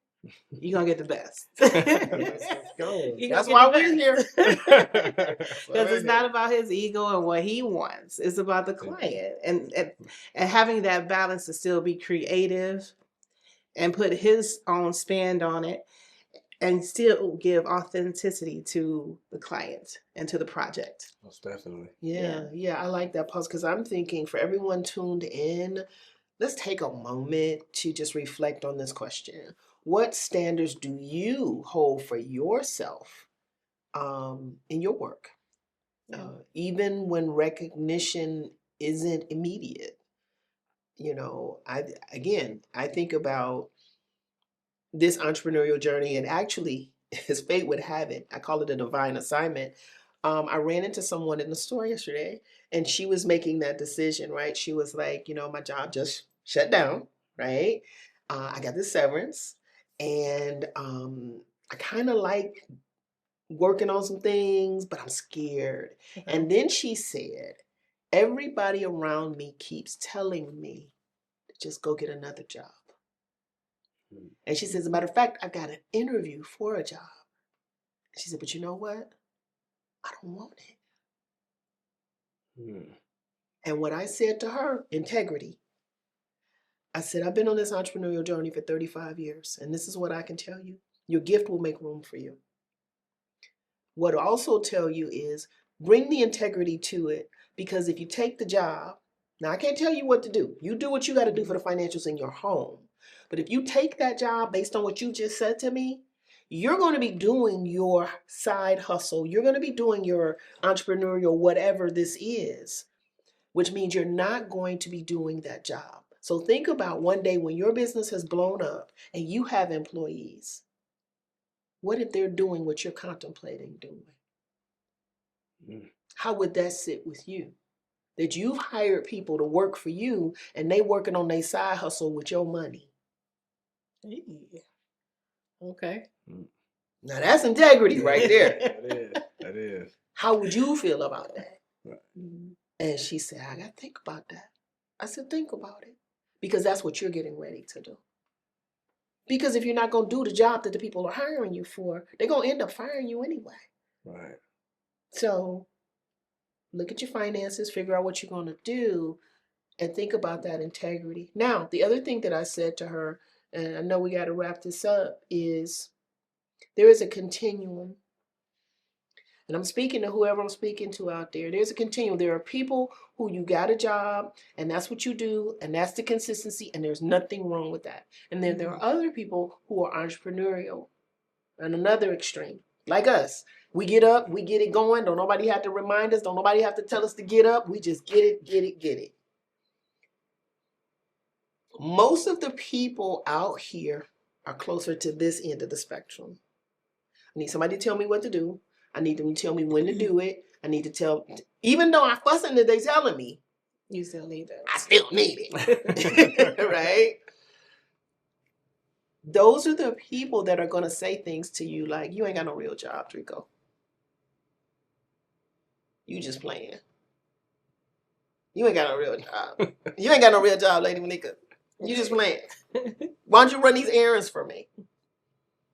you're gonna get the best. Let's go. You're That's gonna why get we're the here. best. Because it's not about his ego and what he wants. It's about the client and having that balance to still be creative and put his own spin on it and still give authenticity to the client and to the project. Most definitely. Yeah, I like that pause because I'm thinking for everyone tuned in, let's take a moment to just reflect on this question. What standards do you hold for yourself in your work? Even when recognition isn't immediate. You know, I think about this entrepreneurial journey, and actually, as fate would have it, I call it a divine assignment. I ran into someone in the store yesterday, and she was making that decision, right? She was like, you know, my job just shut down, right? I got this severance, and I kind of like working on some things, but I'm scared. And then she said, everybody around me keeps telling me to just go get another job. And she says, as a matter of fact, I've got an interview for a job. She said, but you know what? I don't want it. And what I said to her, integrity, I said, I've been on this entrepreneurial journey for 35 years, and this is what I can tell you. Your gift will make room for you. What I'll also tell you is bring the integrity to it, because if you take the job, now I can't tell you what to do. You do what you got to do for the financials in your home. But if you take that job based on what you just said to me, you're going to be doing your side hustle. You're going to be doing your entrepreneurial, whatever this is, which means you're not going to be doing that job. So think about one day when your business has blown up and you have employees. What if they're doing what you're contemplating doing? How would that sit with you? That you've hired people to work for you and they working on their side hustle with your money. Okay. Now that's integrity right there. That is. How would you feel about that? Right. And she said, I got to think about that. I said, think about it. Because that's what you're getting ready to do. Because if you're not going to do the job that the people are hiring you for, they're going to end up firing you anyway. Right. So look at your finances, figure out what you're going to do, and think about that integrity. Now, the other thing that I said to her, and I know we got to wrap this up, is there is a continuum. And I'm speaking to whoever I'm speaking to out there. There's a continuum. There are people who you got a job and that's what you do and that's the consistency and there's nothing wrong with that. And then there are other people who are entrepreneurial on another extreme, like us. We get up, we get it going. Don't nobody have to remind us. Don't nobody have to tell us to get up. We just get it. Most of the people out here are closer to this end of the spectrum. I need somebody to tell me what to do. I need them to tell me when to do it. I need to tell, even though I'm fussing that they telling me, You still need it. I still need it, right? Those are the people that are going to say things to you like, you ain't got no real job, Drico. You just playing. You ain't got no real job. You ain't got no real job, Lady Monica. You just playing. Why don't you run these errands for me?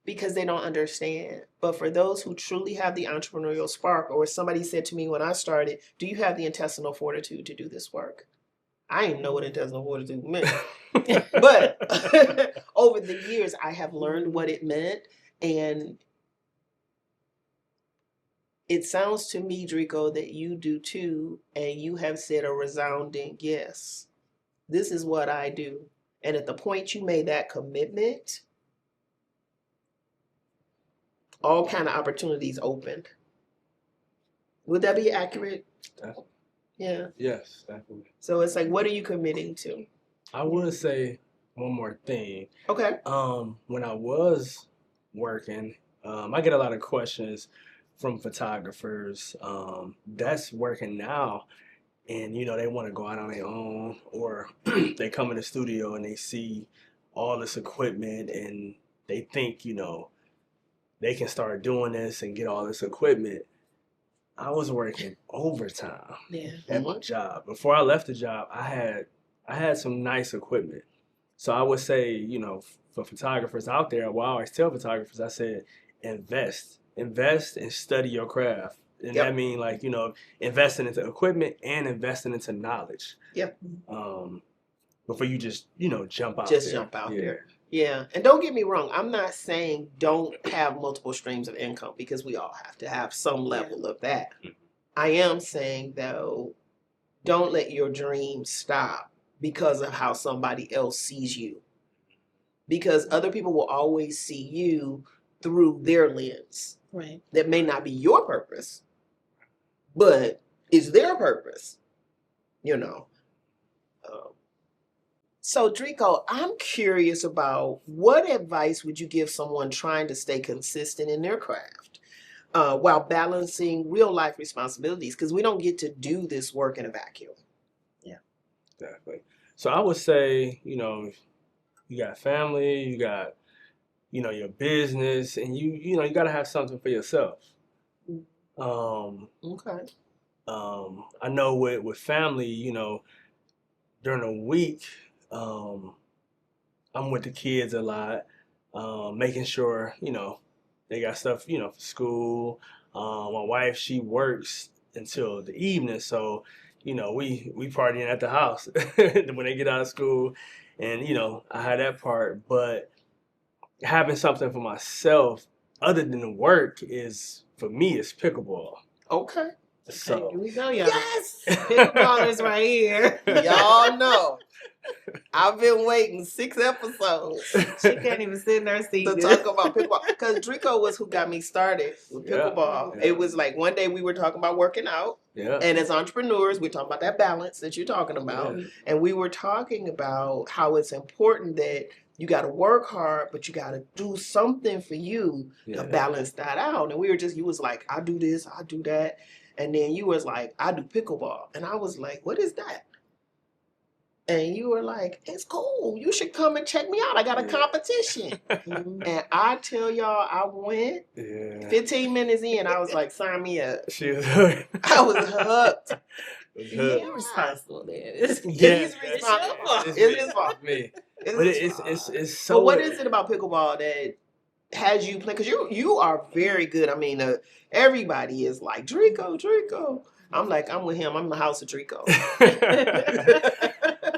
Because they don't understand. But for those who truly have the entrepreneurial spark, or somebody said to me when I started, do you have the intestinal fortitude to do this work? I didn't know what intestinal fortitude meant. But over the years, I have learned what it meant. And it sounds to me, Drico, that you do too. And you have said a resounding yes. This is what I do. And at the point you made that commitment, all kind of opportunities opened. Would that be accurate? Definitely. Yeah. Yes, definitely. So it's like, what are you committing to? I want to say one more thing. Okay. When I was working, I get a lot of questions from photographers that's working now, and they want to go out on their own, or they come in the studio and they see all this equipment and they think they can start doing this and get all this equipment. I was working overtime at my job. Before I left the job, I had some nice equipment. So I would say, for photographers out there, well, I always tell photographers, I said, invest and study your craft. And that means like, investing into equipment and investing into knowledge. Yep. Before you just, jump out Just there. jump out there. Yeah. And don't get me wrong. I'm not saying don't have multiple streams of income, because we all have to have some level of that. I am saying, though, don't let your dream stop because of how somebody else sees you. Because other people will always see you through their lens. Right. That may not be your purpose, but is their purpose, So, Drico, I'm curious about what advice would you give someone trying to stay consistent in their craft while balancing real life responsibilities? Because we don't get to do this work in a vacuum. Yeah, exactly. So I would say, you got family, you got, your business, and you got to have something for yourself. Okay. I know with family, during the week, I'm with the kids a lot, making sure, they got stuff, for school. My wife, she works until the evening, so, we partying at the house when they get out of school, and, I had that part, but having something for myself other than the work for me, is pickleball. Okay. So Here we go, y'all. Yes! Pickleballers right here. Y'all know. I've been waiting 6 episodes. She can't even sit in her seat to talk about pickleball. Because Drico was who got me started with pickleball. Yeah. It was like one day we were talking about working out. Yeah. And as entrepreneurs, we talk about that balance that you're talking about. Yeah. And we were talking about how it's important that you got to work hard, but you got to do something for you to balance that out. And you was like, I do this, I do that. And then you was like, I do pickleball. And I was like, what is that? And you were like, it's cool. You should come and check me out. I got a competition. And I tell y'all, I went. 15 minutes in, I was like, sign me up. She was hooked. I was hooked. You're responsible, man. It's responsible. It's his fault. Me. It's But his fault. it's so. But what is it about pickleball that has you play? Because you are very good. I mean, everybody is like, Drico. I'm like, I'm with him. I'm in the house of Drico.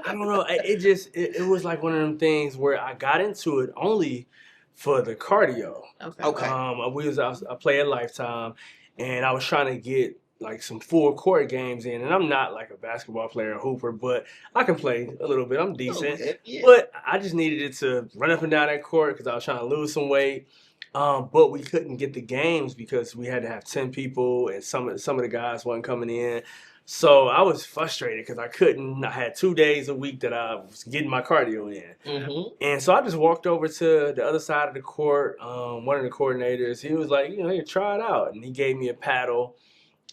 I don't know. It was like one of them things where I got into it only for the cardio. Okay. I play at Lifetime, and I was trying to get like some full court games in, and I'm not like a basketball player or hooper, but I can play a little bit. I'm decent, but I just needed it to run up and down that court because I was trying to lose some weight. But we couldn't get the games because we had to have 10 people, and some of the guys wasn't coming in. So I was frustrated because I couldn't. I had 2 days a week that I was getting my cardio in. And so I just walked over to the other side of the court. One of the coordinators, he was like, here, try it out. And he gave me a paddle.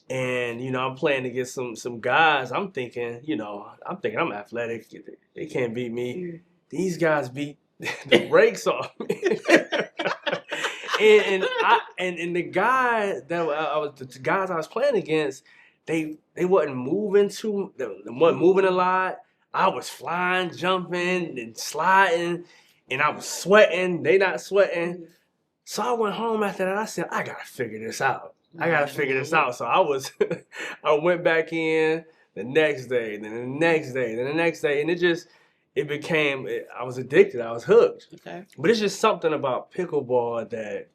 And, I'm playing against some guys. I'm thinking I'm athletic. They can't beat me. These guys beat the brakes off me. And the guy the guys I was playing against, they wasn't moving wasn't moving a lot. I was flying, jumping, and sliding, and I was sweating. They not sweating. So I went home after that. I said, I gotta figure this out. So I went back in the next day, then the next day, then the next day, and I was addicted. I was hooked. Okay. But it's just something about pickleball that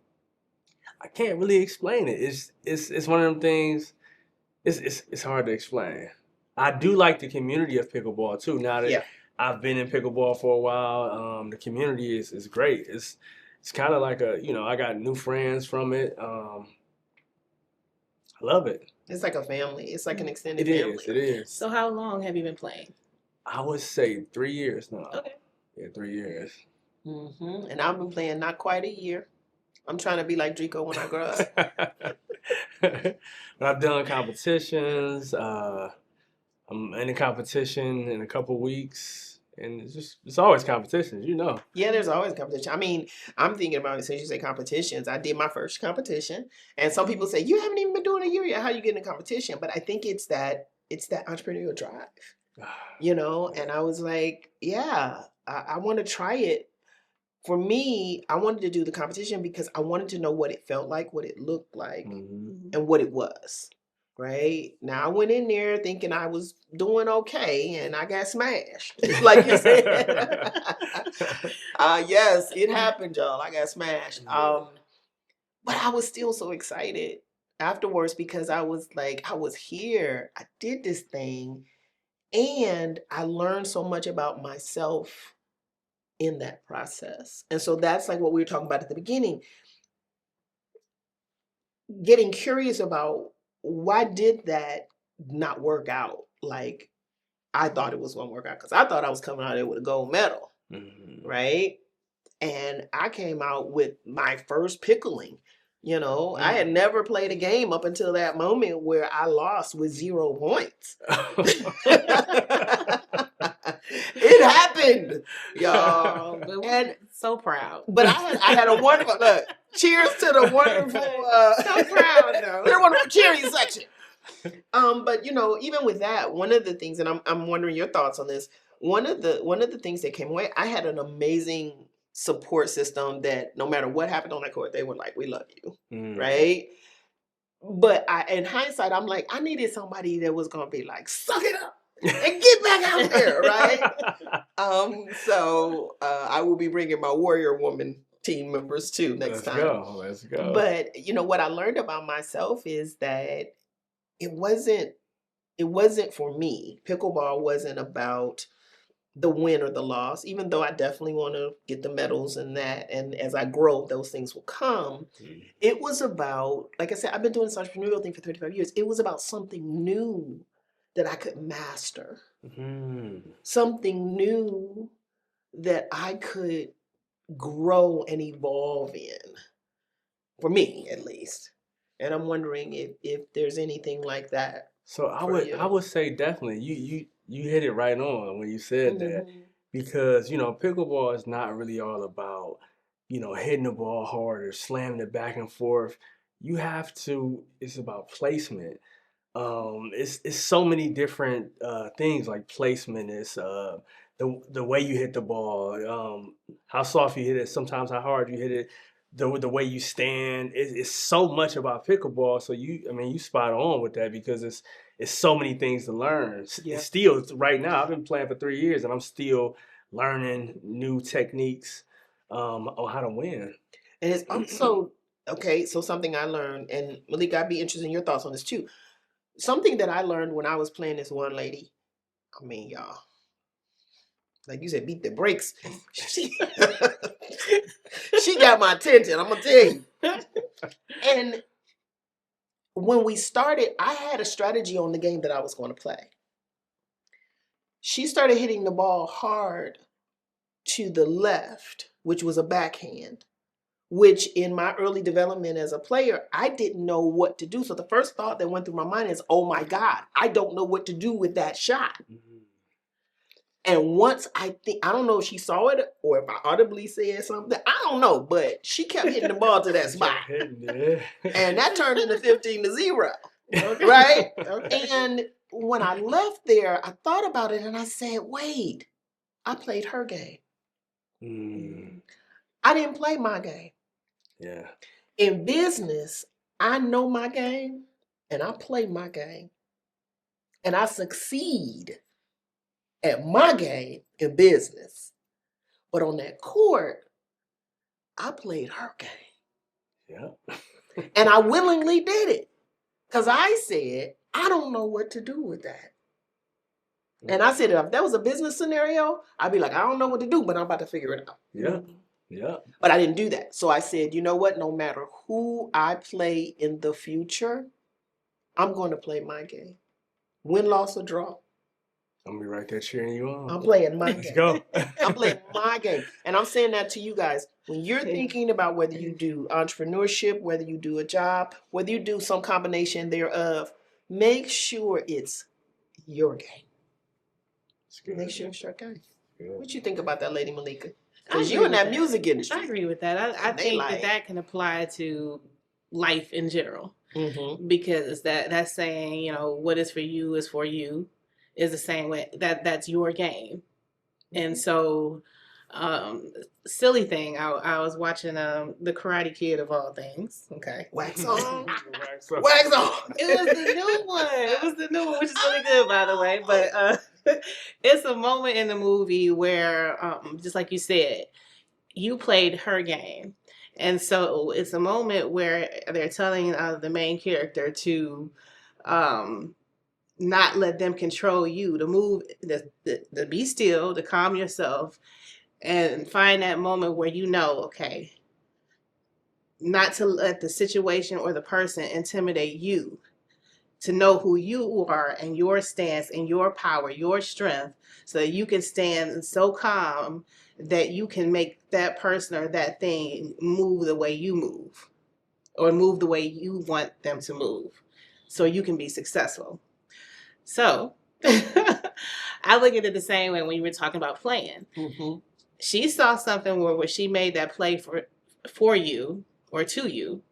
I can't really explain it. It's one of them things. It's hard to explain. I do like the community of pickleball too. Now that I've been in pickleball for a while, the community is great. It's kind of like I got new friends from it. I love it. It's like a family. It's like an extended family. It is. So how long have you been playing? I would say 3 years now. Okay. Yeah, 3 years. And I've been playing not quite a year. I'm trying to be like Drico when I grow up. But I've done competitions. I'm in a competition in a couple weeks, and it's always competitions, you know. Yeah, there's always competition. I mean, I'm thinking about it since you say competitions. I did my first competition, and some people say you haven't even been doing a year yet. How you get in a competition? But I think it's that entrepreneurial drive, you know. And I was like, yeah, I want to try it. For me, I wanted to do the competition because I wanted to know what it felt like, what it looked like, Mm-hmm. and what it was. Right now, I went in there thinking I was doing okay, and I got smashed, like you said. Yes, it happened, y'all. I got smashed. But I was still so excited afterwards because I was like, I was here. I did this thing, and I learned so much about myself in that process. And so that's like what we were talking about at the beginning. Getting curious about why did that not work out like I thought it was going to work out, because I thought I was coming out there with a gold medal, right? And I came out with my first pickling. You know, I had never played a game up until that moment where I lost with 0 points. It happened, y'all. And so proud. But I had a wonderful look. Cheers to the wonderful. So proud, though. They're wonderful cheering section. But you know, even with that, one of the things, and I'm wondering your thoughts on this. One of the things that came away, I had an amazing support system that no matter what happened on that court, they were like, "We love you," right? But in hindsight, I'm like, I needed somebody that was gonna be like, "Suck it up and get back out there," right? So I will be bringing my Warrior Woman team members too next time. Let's go. But you know what I learned about myself is that it wasn't for me. Pickleball wasn't about the win or the loss, even though I definitely want to get the medals and that. And as I grow, those things will come. It was about, like I said, I've been doing this entrepreneurial thing for 35 years. It was about something new that I could master. Something new that I could grow and evolve in, for me at least. And I'm wondering if there's anything like that. So I would say definitely you hit it right on when you said that, because you know pickleball is not really all about, you know, hitting the ball hard or slamming it back and forth. It's about placement. It's so many different things, like placement is the way you hit the ball, how soft you hit it, sometimes how hard you hit it, the way you stand. It's so much about pickleball. So you spot on with that, because it's so many things to learn. Yeah. Still right now, I've been playing for 3 years and I'm still learning new techniques on how to win. And it's also okay. So something I learned, and Malik, I'd be interested in your thoughts on this too. Something that I learned when I was playing this one lady. I mean, y'all, like you said, beat the brakes. She got my attention, I'm gonna tell you. And when we started, I had a strategy on the game that I was going to play. She started hitting the ball hard to the left, which was a backhand, which in my early development as a player, I didn't know what to do. So the first thought that went through my mind is, oh my God, I don't know what to do with that shot. And once I don't know if she saw it or if I audibly said something, I don't know, but she kept hitting the ball to that spot. And that turned into 15-0, right? Okay. And when I left there, I thought about it and I said, wait, I played her game. I didn't play my game. Yeah. In business, I know my game and I play my game. And I succeed at my game in business. But on that court, I played her game. Yeah. And I willingly did it. Because I said, I don't know what to do with that. And I said, if that was a business scenario, I'd be like, I don't know what to do, but I'm about to figure it out. Yeah. Yeah. But I didn't do that. So I said, you know what? No matter who I play in the future, I'm going to play my game. Win, loss, or draw. I'm going to be right there cheering you on. I'm playing my game. Let's go. I'm playing my game. And I'm saying that to you guys. When you're thinking about whether you do entrepreneurship, whether you do a job, whether you do some combination thereof, make sure it's your game. It's good. Make sure it's your game. Good. What you think about that, Lady Malika? I Because agree you in with that that. music industry. I agree with that. I And they think like- that can apply to life in general. Mm-hmm. Because that's saying, you know, what is for you is for you, is the same way that's your game. And so silly thing, I was watching the Karate Kid of all things. Okay. Wax on. Wax on. Wax on. It was the new one. It was the new one, which is really good, by the way. But it's a moment in the movie where, just like you said, you played her game. And so it's a moment where they're telling the main character to not let them control you, to move, to be still, to calm yourself, and find that moment where you know, okay, not to let the situation or the person intimidate you, to know who you are and your stance and your power, your strength, so that you can stand so calm that you can make that person or that thing move the way you move, or move the way you want them to move, so you can be successful. So I look at it the same way when you were talking about playing. Mm-hmm. She saw something where she made that play for you or to you,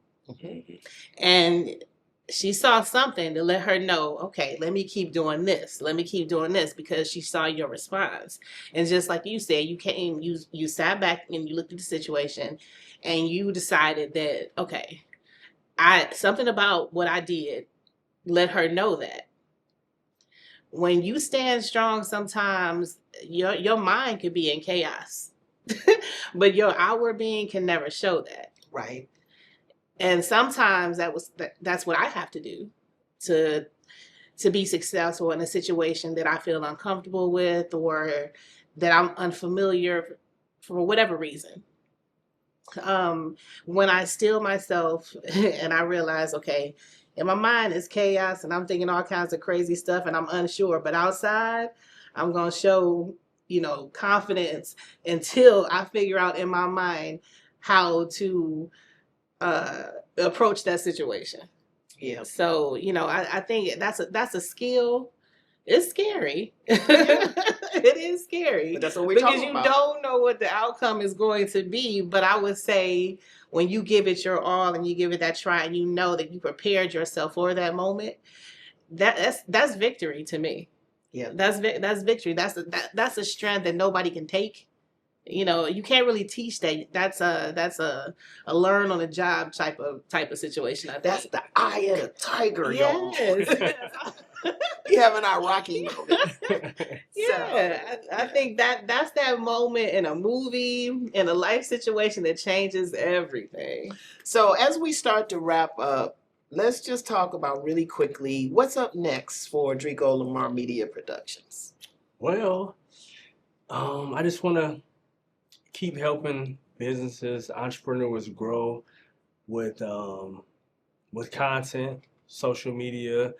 and she saw something to let her know, okay, let me keep doing this. Let me keep doing this, because she saw your response. And just like you said, you sat back and you looked at the situation and you decided that, okay, something about what I did let her know that. When you stand strong, sometimes your mind could be in chaos, but your outward being can never show that. Right. And sometimes that's what I have to do to be successful in a situation that I feel uncomfortable with, or that I'm unfamiliar for whatever reason. When I still myself and I realize, okay, in my mind is chaos and I'm thinking all kinds of crazy stuff and I'm unsure, but outside I'm going to show, confidence until I figure out in my mind how to approach that situation. Yeah. So, I think that's a skill. It's scary. It is scary. But that's what we're because talking you about. don't know what the outcome is going to be. But I would say when you give it your all and you give it that try and you know that you prepared yourself for that moment, that's victory to me. Yeah. That's victory. That's a strength that nobody can take. You can't really teach that. That's a learn on the job type of situation. I think. That's the eye of the tiger, y'all. Yes. You having our Rocky moment. Yeah, I think that's that moment in a movie, in a life situation that changes everything. So as we start to wrap up, let's just talk about really quickly what's up next for Drico Lamar Media Productions. Well, I just want to keep helping businesses, entrepreneurs grow with content, social media,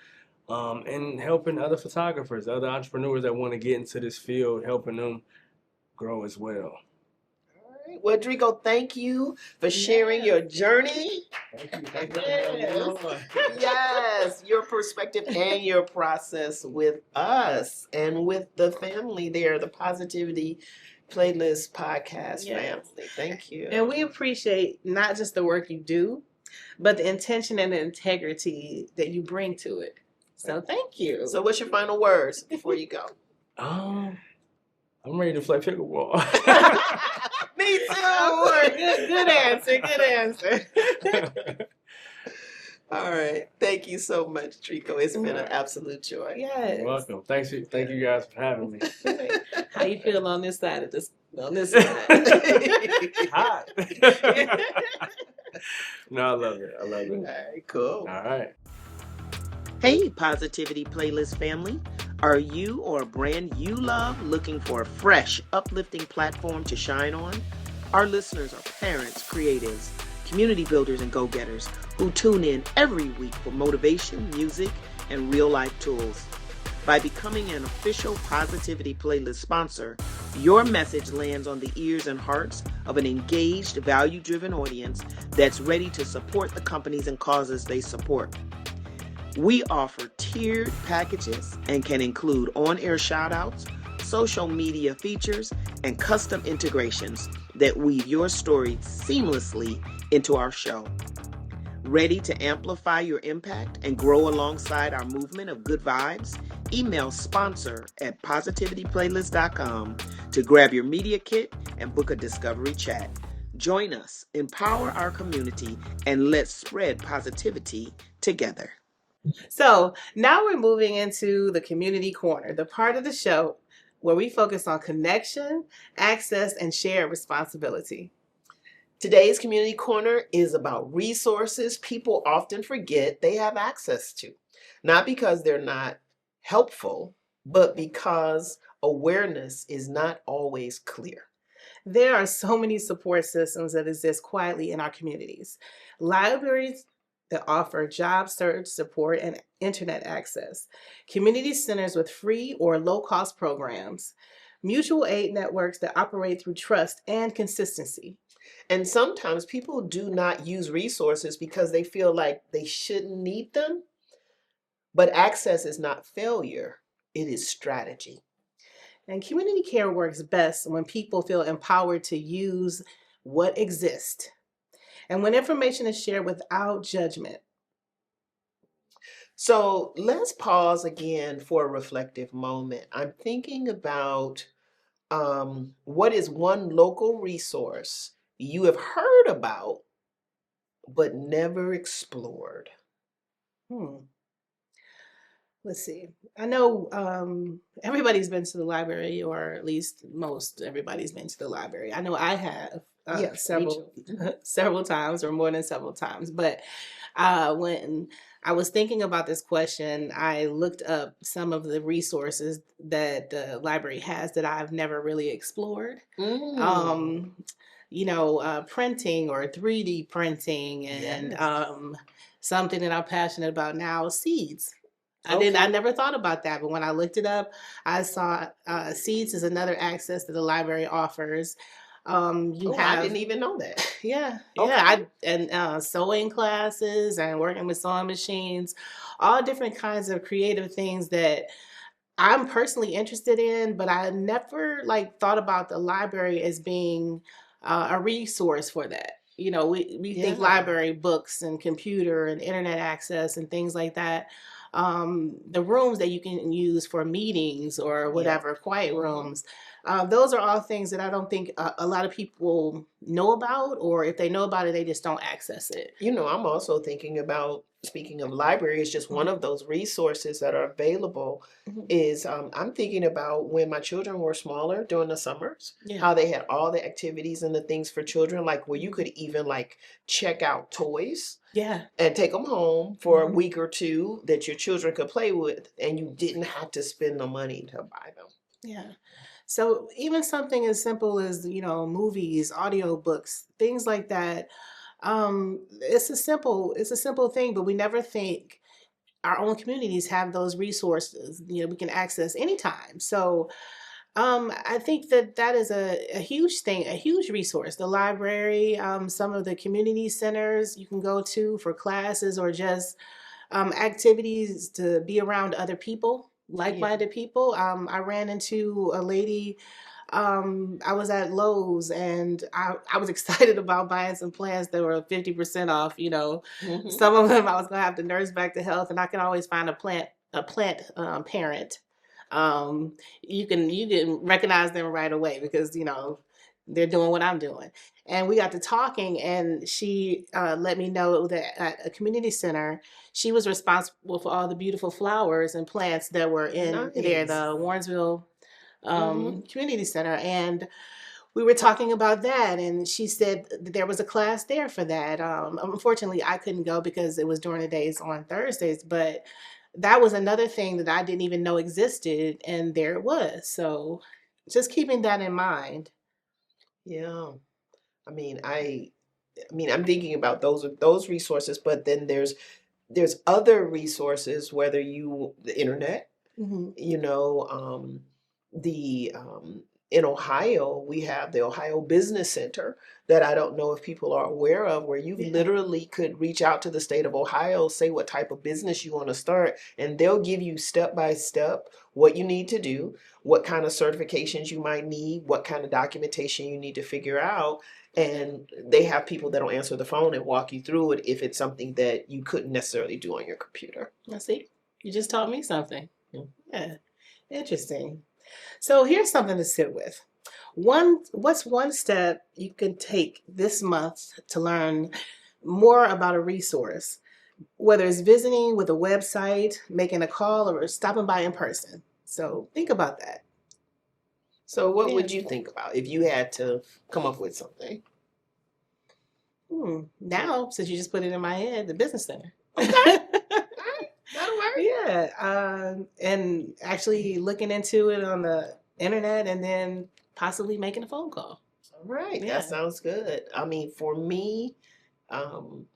and helping other photographers, other entrepreneurs that want to get into this field, helping them grow as well. All right. Well, Drico, thank you for sharing your journey. Thank you. Yes, your perspective and your process with us and with the family there, the Positivity Playlist podcast family. Thank you. And we appreciate not just the work you do, but the intention and the integrity that you bring to it. So thank you. So what's your final words before you go? I'm ready to play pickleball. Me too. Good answer. Good answer. All right. Thank you so much, Drico. It's been an absolute joy. Yes. You're welcome. Thank you guys for having me. How you feel on this side of this? On this side. Hot. No, I love it. All right, cool. All right. Hey, Positivity Playlist family. Are you or a brand you love looking for a fresh, uplifting platform to shine on? Our listeners are parents, creatives, community builders, and go-getters who tune in every week for motivation, music, and real-life tools. By becoming an official Positivity Playlist sponsor, your message lands on the ears and hearts of an engaged, value-driven audience that's ready to support the companies and causes they support. We offer tiered packages and can include on-air shout-outs, social media features, and custom integrations that weave your story seamlessly into our show. Ready to amplify your impact and grow alongside our movement of good vibes? Email sponsor@positivityplaylist.com to grab your media kit and book a discovery chat. Join us, empower our community, and let's spread positivity together. So now we're moving into the community corner, the part of the show where we focus on connection, access, and shared responsibility. Today's Community Corner is about resources people often forget they have access to, not because they're not helpful, but because awareness is not always clear. There are so many support systems that exist quietly in our communities. Libraries that offer job search support and internet access, community centers with free or low-cost programs, mutual aid networks that operate through trust and consistency. And sometimes people do not use resources because they feel like they shouldn't need them. But access is not failure, it is strategy. And community care works best when people feel empowered to use what exists and when information is shared without judgment. So let's pause again for a reflective moment. I'm thinking about what is one local resource you have heard about but never explored? Let's see. I know everybody's been to the library, or at least most everybody's been to the library. I know I have several times, or more than several times. But when I was thinking about this question, I looked up some of the resources that the library has that I've never really explored. Printing or 3D printing, and something that I'm passionate about now, seeds. I never thought about that, but when I looked it up, I saw seeds is another access that the library offers. I didn't even know that. Sewing classes and working with sewing machines, all different kinds of creative things that I'm personally interested in, but I never thought about the library as being a resource for that. We think library books and computer and internet access and things like that. The rooms that you can use for meetings or whatever, quiet rooms. Those are all things that I don't think a lot of people know about, or if they know about it, they just don't access it. I'm also thinking about, speaking of library, it's just one of those resources that are available. Is I'm thinking about when my children were smaller during the summers, how they had all the activities and the things for children, like where you could even check out toys. And take them home for a week or two that your children could play with, and you didn't have to spend the money to buy them. So even something as simple as, movies, audiobooks, things like that. It's a simple thing, but we never think our own communities have those resources, we can access anytime. So I think that is a huge thing, a huge resource. The library, some of the community centers you can go to for classes or just activities to be around other people, like-minded people. I ran into a lady. I was at Lowe's, and I was excited about buying some plants that were 50% off. Some of them I was gonna have to nurse back to health, and I can always find a plant parent. You can recognize them right away because they're doing what I'm doing. And we got to talking, and she let me know that at a community center, she was responsible for all the beautiful flowers and plants that were in there, the Warrensville Community Center. And we were talking about that, and she said that there was a class there for that. Unfortunately, I couldn't go because it was during the days on Thursdays, but that was another thing that I didn't even know existed, and there it was. So just keeping that in mind. I'm thinking about those resources, but then there's other resources, the internet, the in Ohio, we have the Ohio Business Center that I don't know if people are aware of, where you literally could reach out to the state of Ohio, say what type of business you want to start, and they'll give you step by step what you need to do, what kind of certifications you might need, what kind of documentation you need to figure out. And they have people that'll answer the phone and walk you through it if it's something that you couldn't necessarily do on your computer. I see. You just taught me something. Yeah. Interesting. So here's something to sit with. What's one step you can take this month to learn more about a resource, whether it's visiting with a website, making a call, or stopping by in person? So think about that. So what would you think about if you had to come up with something? Now, since you just put it in my head, the business center. Okay. All right. That'll work. Yeah. And actually looking into it on the internet and then possibly making a phone call. All right. Yeah. That sounds good. I mean, for me, I'm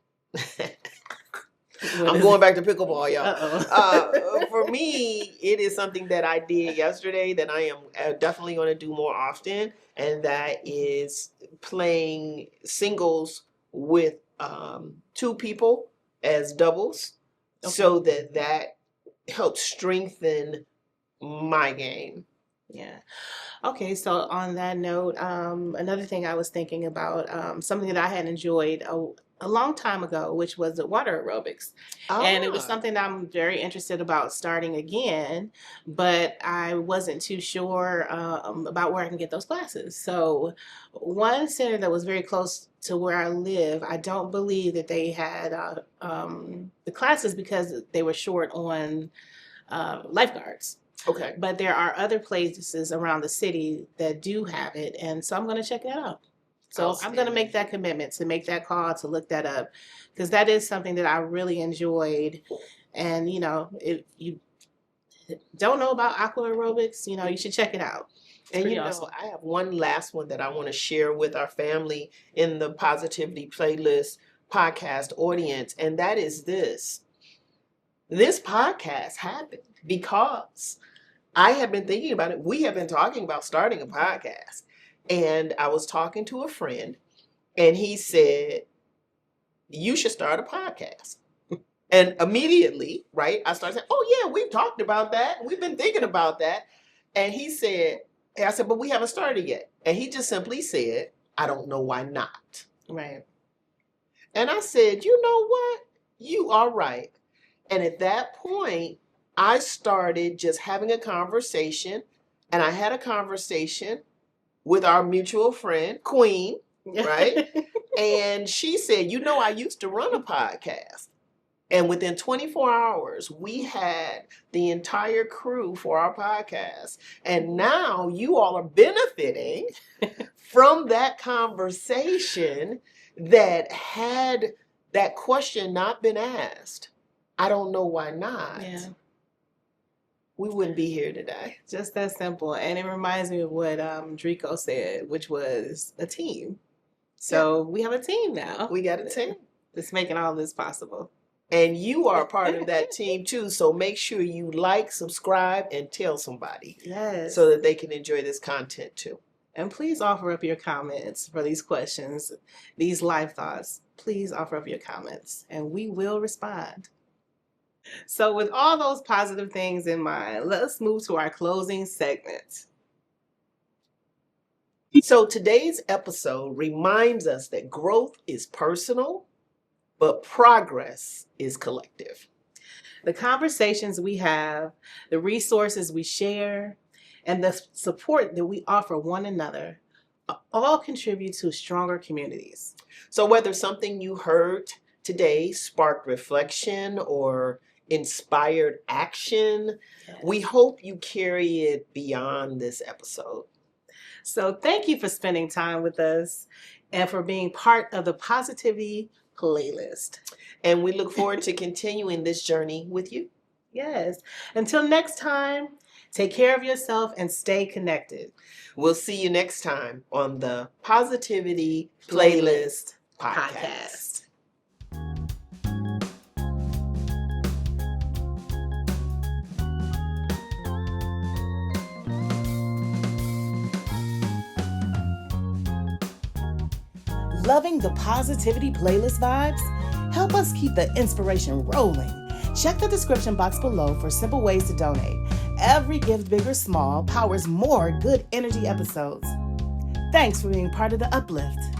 going back to pickleball, y'all. For me, it is something that I did yesterday that I am definitely going to do more often, and that is playing singles with two people as doubles, so that helps strengthen my game. Yeah. Okay, so on that note, another thing I was thinking about, something that I had enjoyed a long time ago, which was the water aerobics. And it was something that I'm very interested about starting again, but I wasn't too sure about where I can get those classes. So one center that was very close to where I live, I don't believe that they had the classes because they were short on lifeguards. Okay. But there are other places around the city that do have it, and so I'm going to check that out. So I'm going to make that commitment to make that call, to look that up, because that is something that I really enjoyed. And, you know, if you don't know about aqua aerobics, you know, you should check it out. And, you know, I have one last one that I want to share with our family in the Positivity Playlist podcast audience, and that is this. This podcast happened because I have been thinking about it. We have been talking about starting a podcast. And I was talking to a friend, and he said, you should start a podcast. And immediately, right, I started saying, oh, yeah, we've talked about that. We've been thinking about that. And he said, I said, but we haven't started yet. And he just simply said, I don't know why not. Right. And I said, you know what? You are right. And at that point, I started just having a conversation, and I had a conversation with our mutual friend, Queen, right? And she said, you know, I used to run a podcast. And within 24 hours, we had the entire crew for our podcast. And now you all are benefiting from that conversation that had that question not been asked. I don't know why not. Yeah. We wouldn't be here today. Just that simple. And it reminds me of what Drico said, which was a team. So we have a team now. We got a team that's making all this possible. And you are part of that team too. So make sure you like, subscribe, and tell somebody. Yes. So that they can enjoy this content too. And please offer up your comments for these questions, these live thoughts. Please offer up your comments and we will respond. So with all those positive things in mind, let's move to our closing segment. So today's episode reminds us that growth is personal, but progress is collective. The conversations we have, the resources we share, and the support that we offer one another all contribute to stronger communities. So whether something you heard today sparked reflection or inspired action, we hope you carry it beyond this episode. So thank you for spending time with us and for being part of the Positivity Playlist. And we look forward to continuing this journey with you. Yes. Until next time, take care of yourself and stay connected. We'll see you next time on the Positivity Playlist podcast. Loving the Positivity Playlist vibes? Help us keep the inspiration rolling. Check the description box below for simple ways to donate. Every gift, big or small, powers more good energy episodes. Thanks for being part of the uplift.